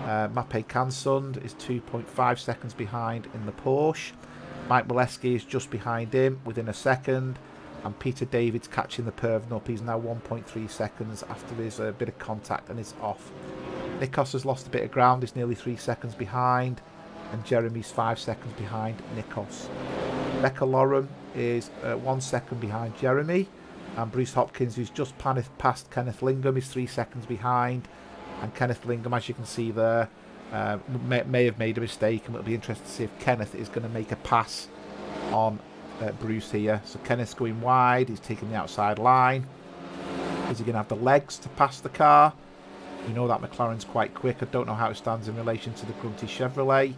Mape Kansund is 2.5 seconds behind in the Porsche. Mike Molesky is just behind him within a second. And Peter David's catching the Pervin up. He's now 1.3 seconds after there's a bit of contact and is off. Nikos has lost a bit of ground. He's nearly 3 seconds behind. And Jeremy's 5 seconds behind Nikos. Becca Loren is 1 second behind Jeremy. And Bruce Hopkins, who's just passed Kenneth Lingham, is 3 seconds behind. And Kenneth Lingham, as you can see there, may have made a mistake. And it'll be interesting to see if Kenneth is going to make a pass on Bruce here. So Kenneth's going wide. He's taking the outside line. Is he going to have the legs to pass the car? We know that McLaren's quite quick. I don't know how it stands in relation to the Grunty Chevrolet.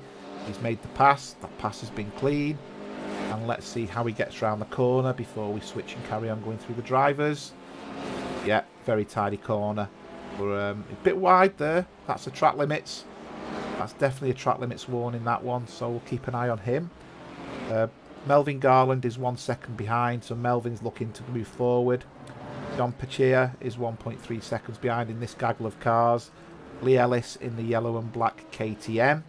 He's made the pass. That pass has been clean. And let's see how he gets around the corner before we switch and carry on going through the drivers. Yeah, very tidy corner. We're a bit wide there. That's the track limits. That's definitely a track limits warning, that one. So we'll keep an eye on him. Melvin Garland is 1 second behind. So Melvin's looking to move forward. John Pachia is 1.3 seconds behind in this gaggle of cars. Lee Ellis in the yellow and black KTM.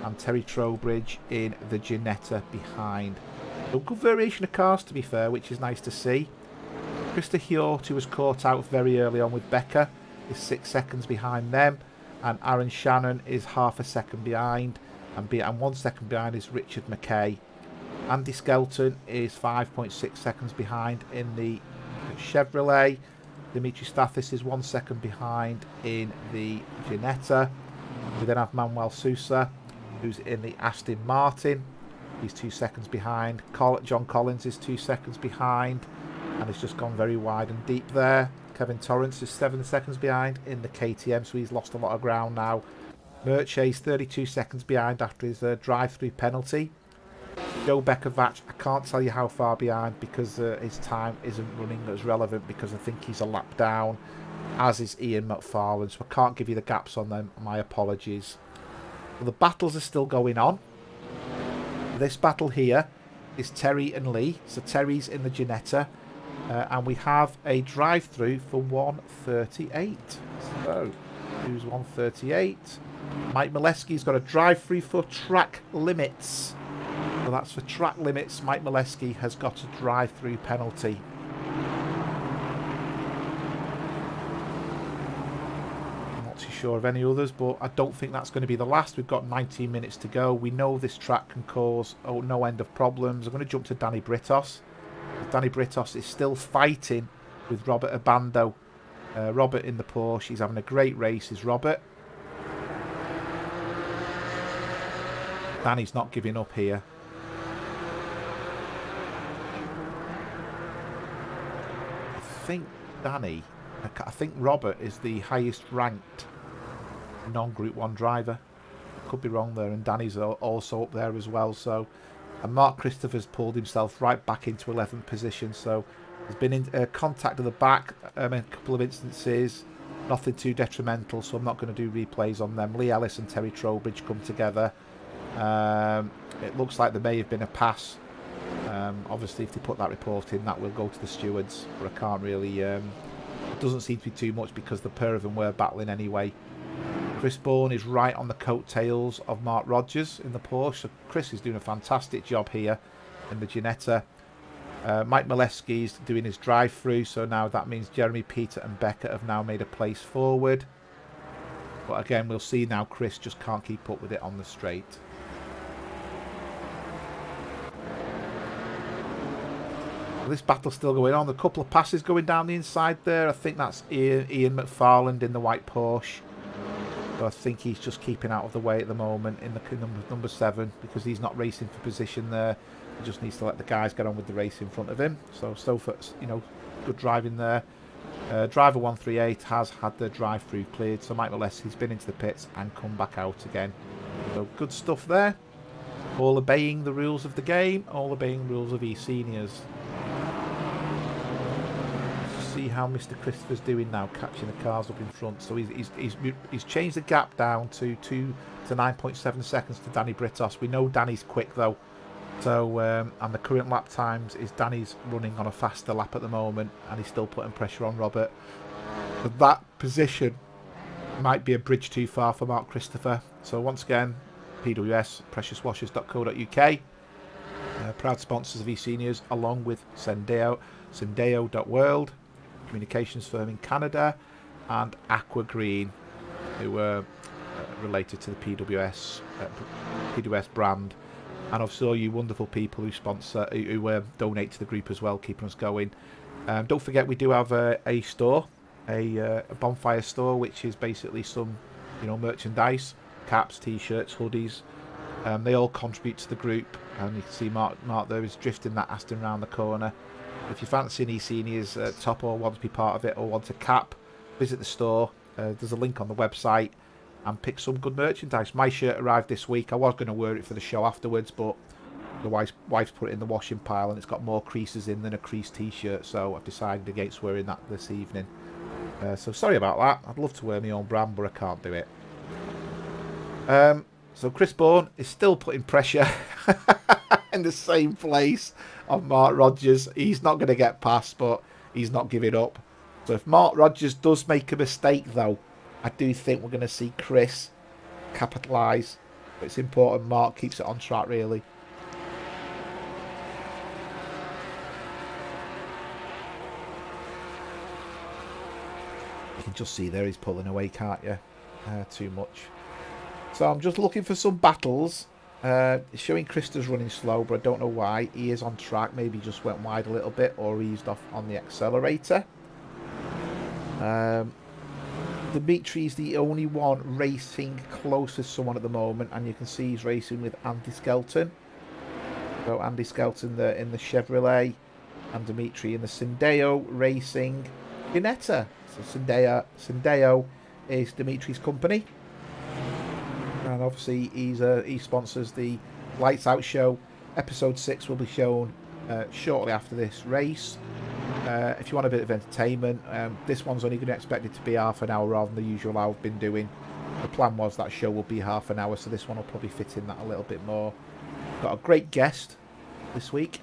And Terry Trowbridge in the Ginetta behind. So good variation of cars, to be fair, which is nice to see. Krista Hjort, who was caught out very early on with Becker, is 6 seconds behind them. And Aaron Shannon is half a second behind. And 1 second behind is Richard McKay. Andy Skelton is 5.6 seconds behind in the Chevrolet. Dimitri Stathis is 1 second behind in the Ginetta. We then have Manuel Sousa, who's in the Aston Martin. He's 2 seconds behind. John Collins is 2 seconds behind, and it's just gone very wide and deep there. Kevin Torrance is 7 seconds behind in the KTM, so he's lost a lot of ground now. Merche is 32 seconds behind after his drive-through penalty. Joe Becker-Vatch, I can't tell you how far behind because his time isn't running as relevant because I think he's a lap down, as is Ian McFarlane, so I can't give you the gaps on them. My apologies. Well, the battles are still going on. This battle here is Terry and Lee. So Terry's in the Ginetta, and we have a drive-through for 138. So who's 138? Mike Molesky's got a drive-through for track limits. So that's for track limits. Mike Molesky has got a drive-through penalty. I'm not too sure of any others, but I don't think that's going to be the last. We've got 19 minutes to go. We know this track can cause no end of problems. I'm going to jump to Danny Britos. Danny Britos is still fighting with Robert Abando. Robert in the Porsche. He's having a great race, is Robert. Danny's not giving up here. I think Robert is the highest ranked non-Group 1 driver. Could be wrong there, and Danny's also up there as well. So, and Mark Christopher's pulled himself right back into 11th position. So there's been in contact at the back in a couple of instances. Nothing too detrimental, so I'm not going to do replays on them. Lee Ellis and Terry Trowbridge come together. It looks like there may have been a pass. Obviously, if they put that report in, that will go to the stewards. But I can't really... it doesn't seem to be too much because the pair of them were battling anyway. Chris Bourne is right on the coattails of Mark Rogers in the Porsche. So Chris is doing a fantastic job here in the Ginetta. Mike Molesky is doing his drive-through. So now that means Jeremy, Peter and Becker have now made a place forward. But again, we'll see now Chris just can't keep up with it on the straight. This battle's still going on. A couple of passes going down the inside there. I think that's Ian McFarland in the white Porsche. So I think he's just keeping out of the way at the moment in the number 7 because he's not racing for position there. He just needs to let the guys get on with the race in front of him. So far, you know, good driving there. Driver 138 has had the drive-through cleared. So Mike Molesky's been into the pits and come back out again. So good stuff there. All obeying the rules of the game. All obeying the rules of eSeniors. See how Mr. Christopher's doing now, catching the cars up in front. So he's changed the gap down to 9.7 seconds to Danny Britos. We know Danny's quick though. So and the current lap times is Danny's running on a faster lap at the moment, and he's still putting pressure on Robert. But that position might be a bridge too far for Mark Christopher. So once again, PWS, preciouswashers.co.uk, proud sponsors of eSeniors, along with Sendeo.world, communications firm in Canada, and Aqua Green, who are related to the PWS brand, and obviously all you wonderful people who sponsor, who donate to the group as well, keeping us going. Don't forget we do have a store, a bonfire store, which is basically some, you know, merchandise, caps, t-shirts, hoodies. They all contribute to the group, and you can see Mark there is drifting that Aston round the corner. If you fancy an eSeniors top or want to be part of it or want a cap, visit the store. There's a link on the website and pick some good merchandise. My shirt arrived this week. I was going to wear it for the show afterwards, but the wife's put it in the washing pile and it's got more creases in than a creased t-shirt, so I've decided against wearing that this evening. So sorry about that. I'd love to wear my own brand, but I can't do it. So Chris Bourne is still putting pressure in the same place on Mark Rogers. He's not going to get past, but he's not giving up. So if Mark Rogers does make a mistake, though, I do think we're going to see Chris capitalise. But it's important Mark keeps it on track, really. You can just see there he's pulling away, can't you? Too much. So I'm just looking for some battles. It's showing Krista's running slow, but I don't know why. He is on track. Maybe he just went wide a little bit or eased off on the accelerator. Dimitri's the only one racing close to someone at the moment, and you can see he's racing with Andy Skelton. So Andy Skelton in the Chevrolet and Dimitri in the Syndeo racing Ginetta. So Syndeo is Dimitri's company. And obviously he sponsors the Lights Out show. Episode 6 will be shown shortly after this race. If you want a bit of entertainment, this one's only going to expect it to be half an hour rather than the usual I've been doing. The plan was that show will be half an hour, so this one will probably fit in that a little bit more. Got a great guest this week.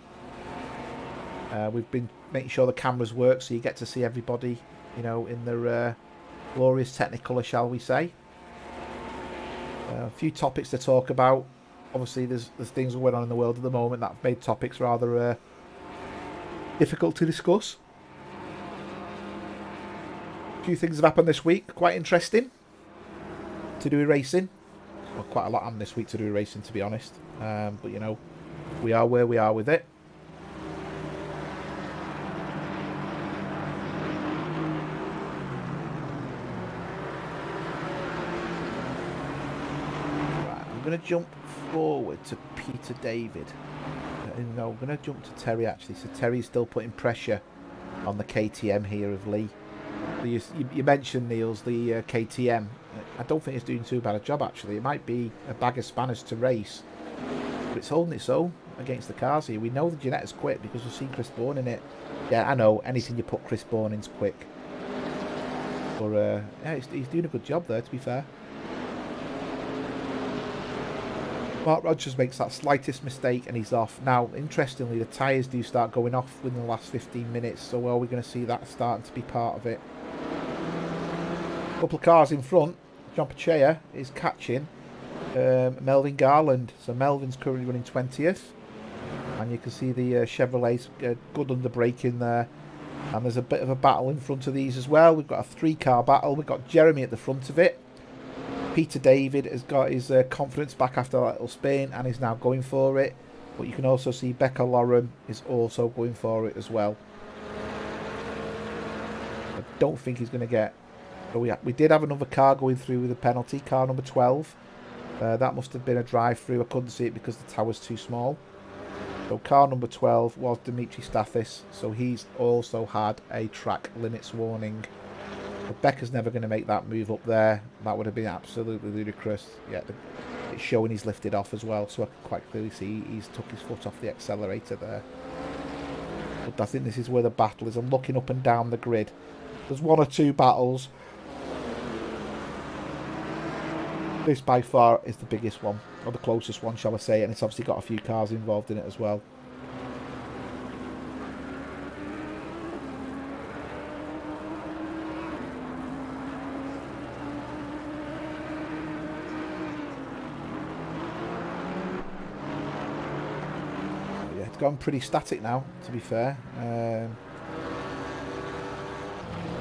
We've been making sure the cameras work so you get to see everybody, you know, in their glorious technicolor, shall we say. A few topics to talk about. Obviously, there's things going on in the world at the moment that have made topics rather difficult to discuss. A few things have happened this week, quite interesting to do with racing. Well, quite a lot happened this week to do with racing, to be honest. But you know, we are where we are with it. I'm going to jump forward to Peter David. No, I'm going to jump to Terry actually. So Terry's still putting pressure on the KTM here of Lee. You mentioned, Niels, the KTM. I don't think it's doing too bad a job actually. It might be a bag of spanners to race, but it's holding its own against the cars here. We know the Ginetta's quick because we've seen Chris Bourne in it. Yeah, I know, anything you put Chris Bourne in's quick. But yeah, he's doing a good job there, to be fair. Mark Rogers makes that slightest mistake and he's off. Now, interestingly, the tyres do start going off within the last 15 minutes, so are we going to see that starting to be part of it? A couple of cars in front. John Pacheco is catching Melvin Garland. So Melvin's currently running 20th. And you can see the Chevrolet's good under braking there. And there's a bit of a battle in front of these as well. We've got a 3-car battle. We've got Jeremy at the front of it. Peter David has got his confidence back after that little spin and is now going for it. But you can also see Becca Lauren is also going for it as well. I don't think he's going to get... But we did have another car going through with a penalty, car number 12. That must have been a drive-through. I couldn't see it because the tower's too small. So car number 12 was Dimitri Stathis. So he's also had a track limits warning. But Becca's never going to make that move up there. That would have been absolutely ludicrous. Yeah, it's showing he's lifted off as well. So I can quite clearly see he's took his foot off the accelerator there. But I think this is where the battle is. I'm looking up and down the grid. There's one or two battles. This by far is the biggest one, or the closest one, shall I say, and it's obviously got a few cars involved in it as well. Yeah, it's gone pretty static now, to be fair.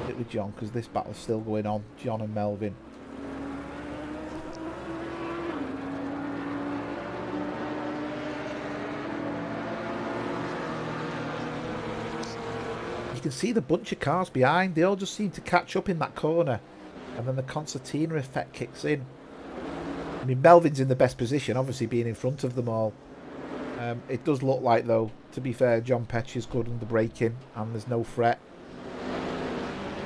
It with John, because this battle's still going on, John and Melvin. You can see the bunch of cars behind. They all just seem to catch up in that corner. And then the concertina effect kicks in. I mean, Melvin's in the best position, obviously being in front of them all. It does look like, though, to be fair, John Petch is good under braking and there's no fret.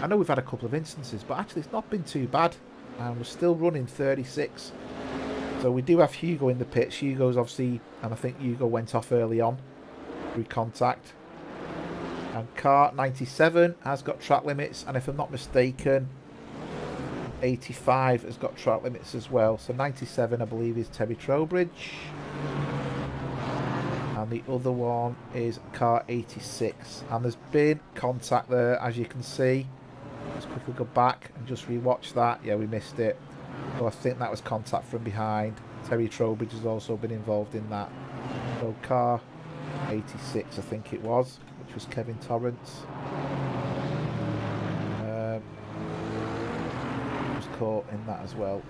I know we've had a couple of instances, but actually it's not been too bad. And we're still running 36. So we do have Hugo in the pits. Hugo's obviously, and I think Hugo went off early on through contact. And car 97 has got track limits, and if I'm not mistaken, 85 has got track limits as well. So 97, I believe, is Terry Trowbridge. And the other one is car 86. And there's been contact there, as you can see. Let's quickly go back and just rewatch that. Yeah, we missed it. So I think that was contact from behind. Terry Trowbridge has also been involved in that. So car 86, I think it was, which was Kevin Torrance. Was caught in that as well.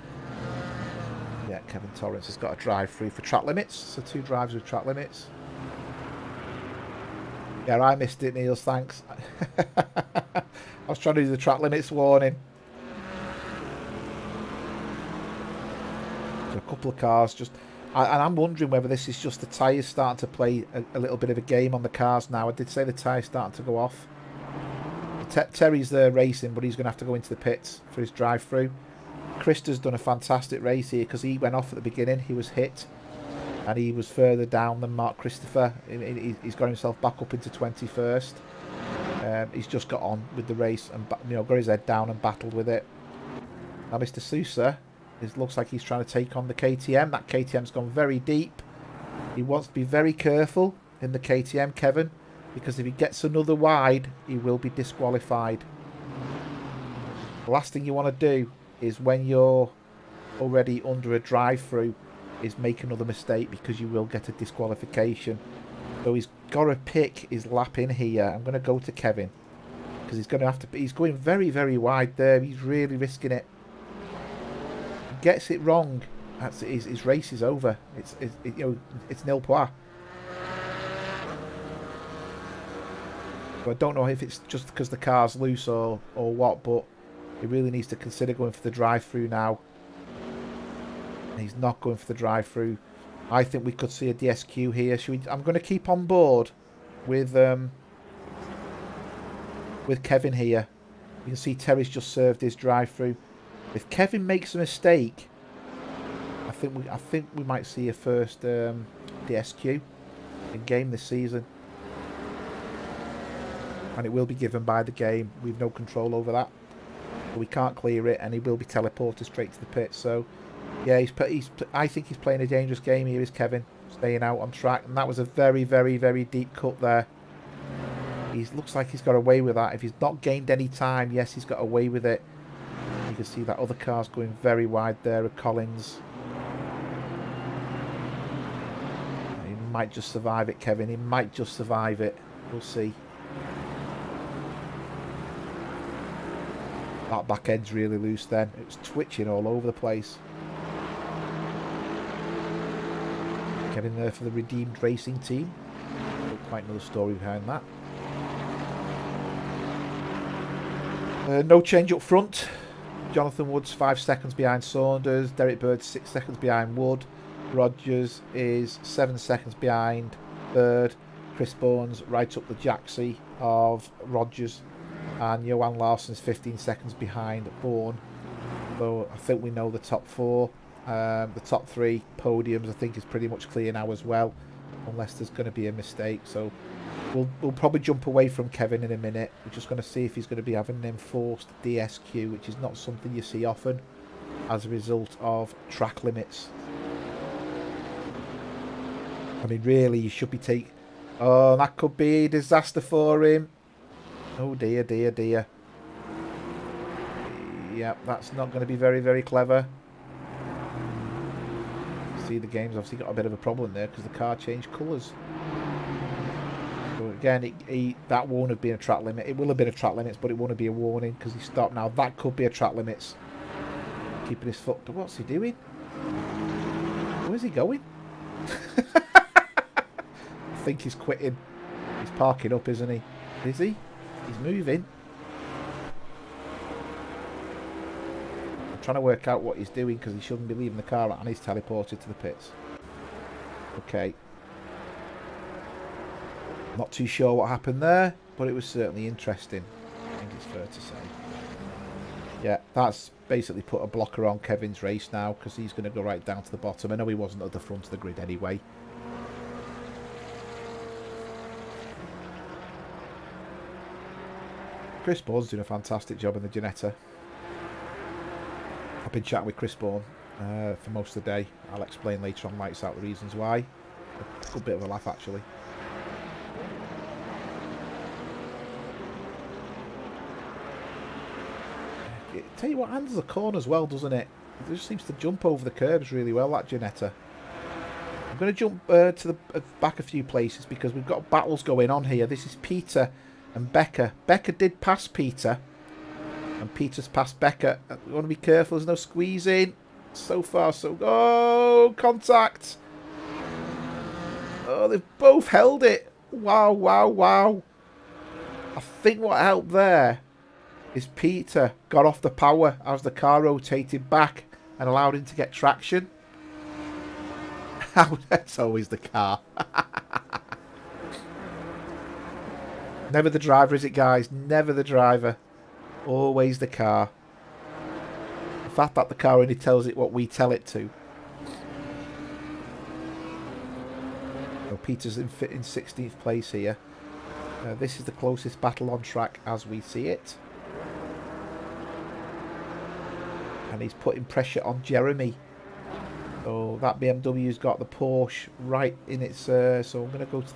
Yeah, Kevin Torrance has got a drive through for track limits. So 2 drives with track limits. Yeah, I missed it, Niels, thanks. I was trying to do the track limits warning. So a couple of cars just... and I'm wondering whether this is just the tyres starting to play a little bit of a game on the cars now. I did say the tyres starting to go off. Terry's there racing, but he's going to have to go into the pits for his drive-through. Krista's done a fantastic race here because he went off at the beginning. He was hit and he was further down than Mark Christopher. He's got himself back up into 21st. He's just got on with the race and got his head down and battled with it. Now Mr. Sousa, it looks like he's trying to take on the KTM. That KTM's gone very deep. He wants to be very careful in the KTM, Kevin, because if he gets another wide, he will be disqualified. The last thing you want to do is when you're already under a drive-through is make another mistake, because you will get a disqualification. So he's got to pick his lap in here. I'm going to go to Kevin because he's going to have to. He's going very, very wide there. He's really risking it. He gets it wrong. That's his race is over. It's nil point. So I don't know if it's just because the car's loose or what, but he really needs to consider going for the drive-through now. And he's not going for the drive-through. I think we could see a DSQ here. I'm going to keep on board with Kevin here. You can see Terry's just served his drive-through. If Kevin makes a mistake, I think we might see a first DSQ in game this season. And it will be given by the game. We've no control over that. But we can't clear it, and he will be teleported straight to the pit. So, yeah, I think he's playing a dangerous game here, is Kevin. Staying out on track. And that was a very, very, very deep cut there. He looks like he's got away with that. If he's not gained any time, yes, he's got away with it. You can see that other car's going very wide there at Collins. He might just survive it, Kevin. He might just survive it. We'll see. That back end's really loose then. It was twitching all over the place. Kevin there for the Redeemed Racing team. Quite another story behind that. No change up front. Jonathan Wood's 5 seconds behind Saunders. Derek Bird's 6 seconds behind Wood. Rogers is 7 seconds behind Bird. Chris Bourne's right up the jacksie of Rogers. And Johan Larsson's 15 seconds behind Bourne. So I think we know the top 4. The top 3 podiums I think is pretty much clear now as well. Unless there's going to be a mistake. So we'll probably jump away from Kevin in a minute. We're just going to see if he's going to be having an enforced DSQ, which is not something you see often as a result of track limits. I mean, really, you should be taking... Oh, that could be a disaster for him. Oh, dear, dear, dear. Yeah, that's not going to be very, very clever. See, the game's obviously got a bit of a problem there because the car changed colours. So again, that won't have been a track limit. It will have been a track limits, but it won't be a warning because he stopped now. That could be a track limits. Keeping his foot... What's he doing? Where's he going? I think he's quitting. He's parking up, isn't he? Is he? He's moving. I'm trying to work out what he's doing because he shouldn't be leaving the car and he's teleported to the pits. Okay. Not too sure what happened there, but it was certainly interesting. I think it's fair to say. Yeah, that's basically put a blocker on Kevin's race now because he's going to go right down to the bottom. I know he wasn't at the front of the grid anyway. Chris Bourne's doing a fantastic job in the Ginetta. I've been chatting with Chris Bourne for most of the day. I'll explain later on lights out the reasons why. A good bit of a laugh actually. Tell you what, handles the corners well, doesn't it? It just seems to jump over the curbs really well, that Ginetta. I'm going to jump to the back a few places because we've got battles going on here. This is Peter and Becca. Becca did pass Peter, and Peter's passed Becca. We want to be careful. There's no squeezing. So far, so... Oh, contact! Oh, they've both held it. Wow, wow, wow. I think what helped there is Peter got off the power as the car rotated back and allowed him to get traction. That's always the car. Never the driver, is it, guys? Never the driver. Always the car. The fact that the car only tells it what we tell it to. Oh, Peter's in 16th place here. This is the closest battle on track as we see it. And he's putting pressure on Jeremy. Oh, that BMW's got the Porsche right in its... so I'm going to go to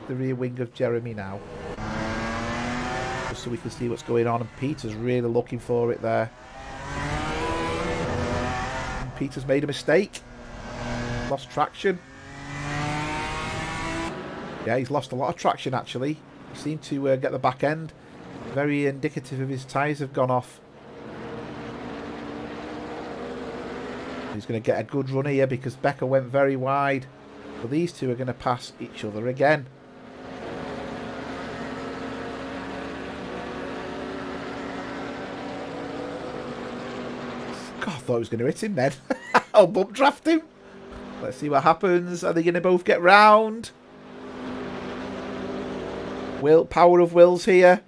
the rear wing of Jeremy now. Just so we can see what's going on. And Peter's really looking for it there. And Peter's made a mistake. Lost traction. Yeah, he's lost a lot of traction, actually. He seemed to get the back end. Very indicative of his tyres have gone off. He's going to get a good run here because Becca went very wide. But these two are going to pass each other again. God, I thought I was going to hit him then. I'll bump draft him. Let's see what happens. Are they going to both get round? Power of wills here.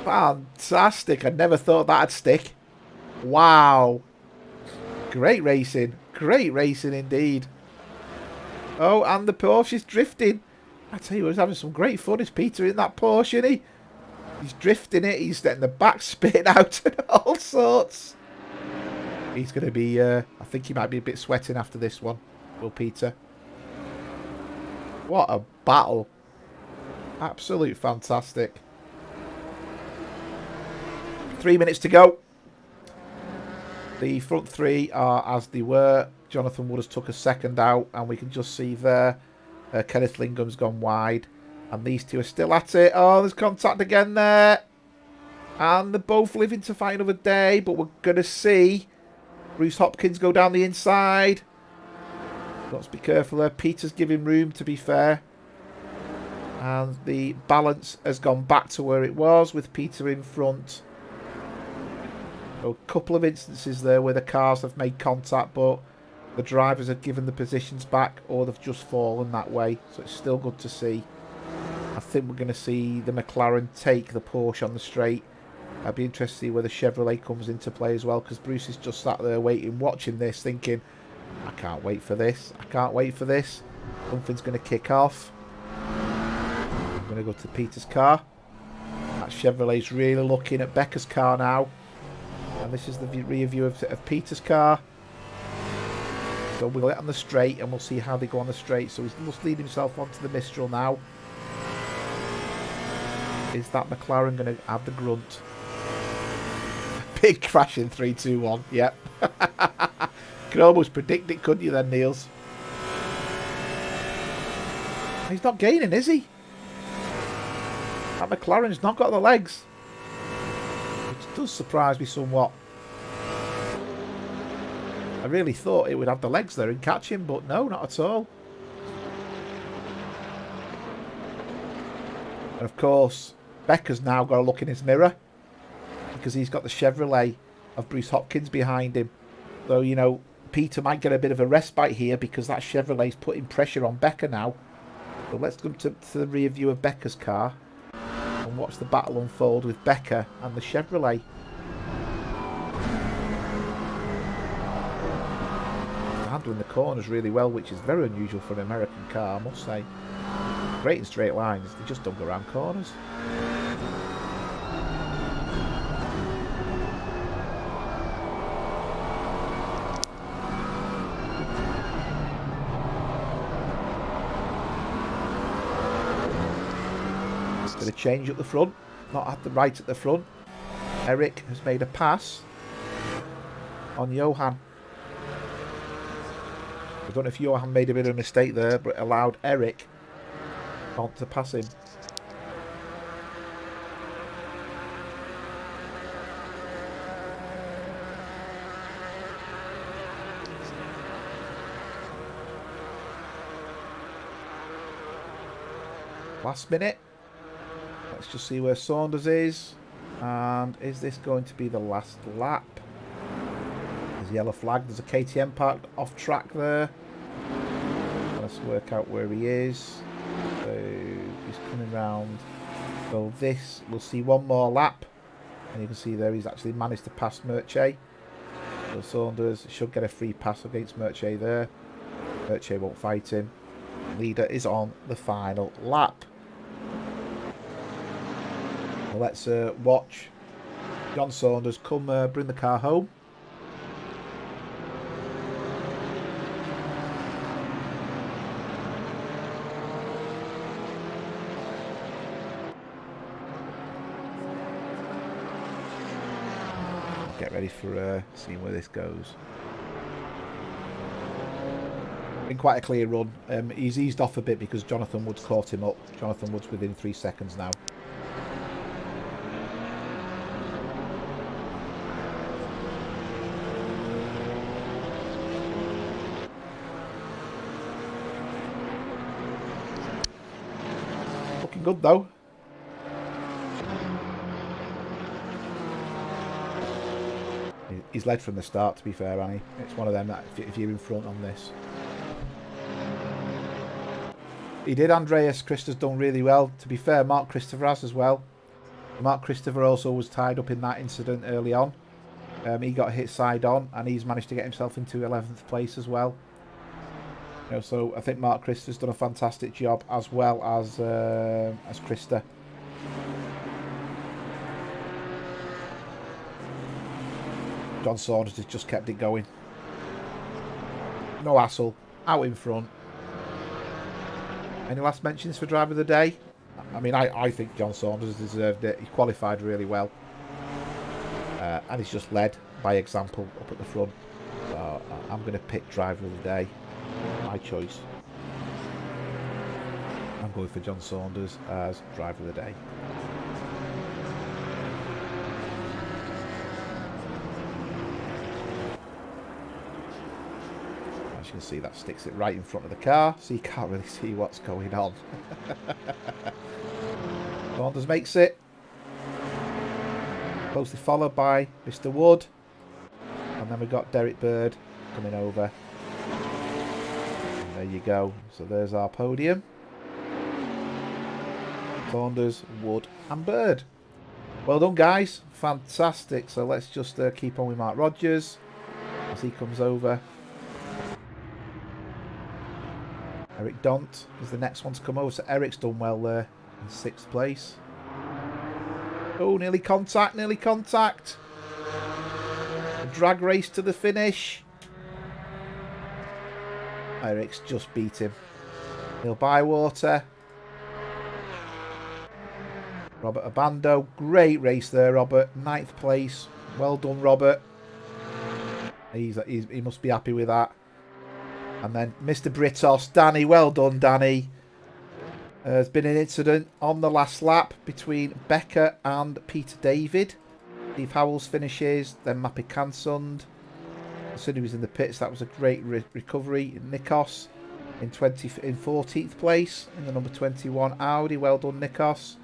Fantastic. I never thought that'd stick. Wow. Great racing. Great racing indeed. Oh, and the Porsche is drifting. I tell you, he's having some great fun. Is Peter in that Porsche, isn't he? He's drifting it. He's letting the back spit out and all sorts. He's going to be... I think he might be a bit sweating after this one. Will Peter? What a battle. Absolute fantastic. 3 minutes to go. The front three are as they were. Jonathan Wood has took a second out, and we can just see there Kenneth Lingham's gone wide, and these two are still at it. Oh, there's contact again there, and they're both living to fight another day, but we're going to see Bruce Hopkins go down the inside. Let's be careful there. Peter's giving room, to be fair, and the balance has gone back to where it was with Peter in front. A couple of instances there where the cars have made contact, but the drivers have given the positions back, or they've just fallen that way. So it's still good to see. I think we're going to see the McLaren take the Porsche on the straight. I'd be interested to see where the Chevrolet comes into play as well, because Bruce is just sat there waiting, watching this, thinking, I can't wait for this. I can't wait for this. Something's going to kick off. I'm going to go to Peter's car. That Chevrolet's really looking at Becca's car now. And this is the rear view of Peter's car. So we'll let on the straight and we'll see how they go on the straight. So he must lead himself onto the Mistral now. Is that McLaren going to have the grunt? Big crash in 3, 2, 1. Yep. Could almost predict it, couldn't you then, Niels? He's not gaining, is he? That McLaren's not got the legs. Which does surprise me somewhat. I really thought it would have the legs there and catch him, but no, not at all. And of course, Becca's now got to look in his mirror, because he's got the Chevrolet of Bruce Hopkins behind him. So, you know, Peter might get a bit of a respite here because that Chevrolet's putting pressure on Becca now. So let's come to the rear view of Becca's car and watch the battle unfold with Becca and the Chevrolet. Handling the corners really well, which is very unusual for an American car, I must say. Great in straight lines, they just don't go around corners. Going to change up the front, not at the right at the front. Eric has made a pass on Johan. I don't know if Johan made a bit of a mistake there, but allowed Eric on to pass him. Last minute. Let's just see where Saunders is. And is this going to be the last lap? There's a yellow flag. There's a KTM parked off track there. Let's work out where he is. So he's coming round. So this, we'll see one more lap. And you can see there he's actually managed to pass Merche. So Saunders should get a free pass against Merche there. Merche won't fight him. Leader is on the final lap. Well, let's watch John Saunders come bring the car home. Get ready for seeing where this goes. Been quite a clear run. He's eased off a bit because Jonathan Wood's caught him up. Jonathan Wood's within 3 seconds now. Looking good though. He's led from the start, to be fair, Annie. It's one of them that if you're in front on this. He did. Andreas Christopher's done really well. To be fair, Mark Christopher has as well. Mark Christopher also was tied up in that incident early on. He got hit side on, and he's managed to get himself into 11th place as well. You know, so I think Mark Christopher's done a fantastic job, as well as Christa. John Saunders has just kept it going. No hassle. Out in front. Any last mentions for driver of the day? I mean, I think John Saunders deserved it. He qualified really well. And he's just led by example up at the front. So I'm going to pick driver of the day. My choice. I'm going for John Saunders as driver of the day. As you can see, that sticks it right in front of the car, so you can't really see what's going on. Saunders makes it. Closely followed by Mr. Wood. And then we've got Derek Bird coming over. And there you go. So there's our podium. Saunders, Wood and Bird. Well done, guys. Fantastic. So let's just keep on with Mark Rogers as he comes over. Eric Dont is the next one to come over. So Eric's done well there in 6th place. Oh, nearly contact, nearly contact. A drag race to the finish. Eric's just beat him. Neil Bywater. Robert Abando. Great race there, Robert. 9th place. Well done, Robert. He must be happy with that. And then Mr. Britos. Danny. Well done, Danny. There's been an incident on the last lap between Becker and Peter David. Steve Howells finishes, then Mappy Kansund. As soon as he was in the pits, that was a great recovery. Nikos in 14th place in the number 21 Audi. Well done, Nikos.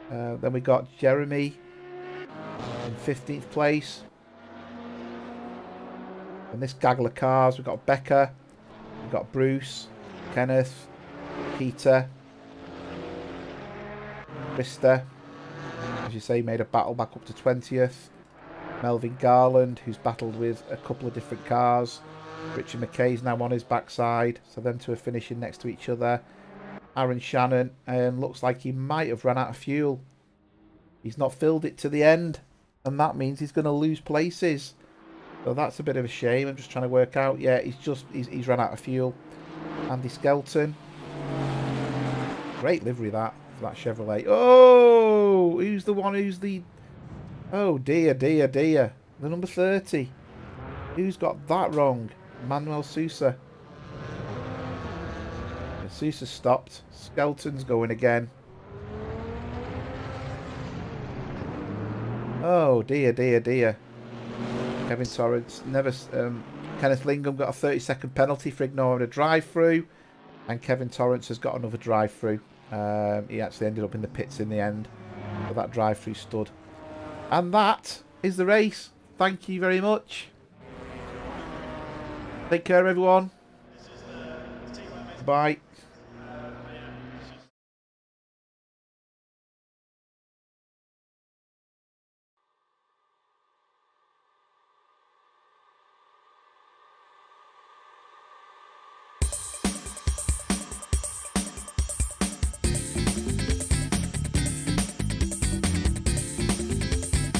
Then we got Jeremy in 15th place. And this gaggle of cars, we've got Becker, we've got Bruce, Kenneth, Peter, Krista, as you say, made a battle back up to 20th. Melvin Garland, who's battled with a couple of different cars. Richard McKay's now on his backside, so them two are finishing next to each other. Aaron Shannon looks like he might have run out of fuel. He's not filled it to the end, and that means he's going to lose places. So that's a bit of a shame. I'm just trying to work out. Yeah, he's run out of fuel. Andy Skelton. Great livery that for that Chevrolet. Oh, who's the one who's the Oh dear, dear, dear. The number 30. Who's got that wrong? Manuel Sousa. Sousa stopped. Skelton's going again. Oh dear, dear, dear. Kevin Torrance never. Kenneth Lingham got a 30-second penalty for ignoring a drive-through, and Kevin Torrance has got another drive-through. He actually ended up in the pits in the end, but that drive-through stood. And that is the race. Thank you very much. Take care, everyone. Bye.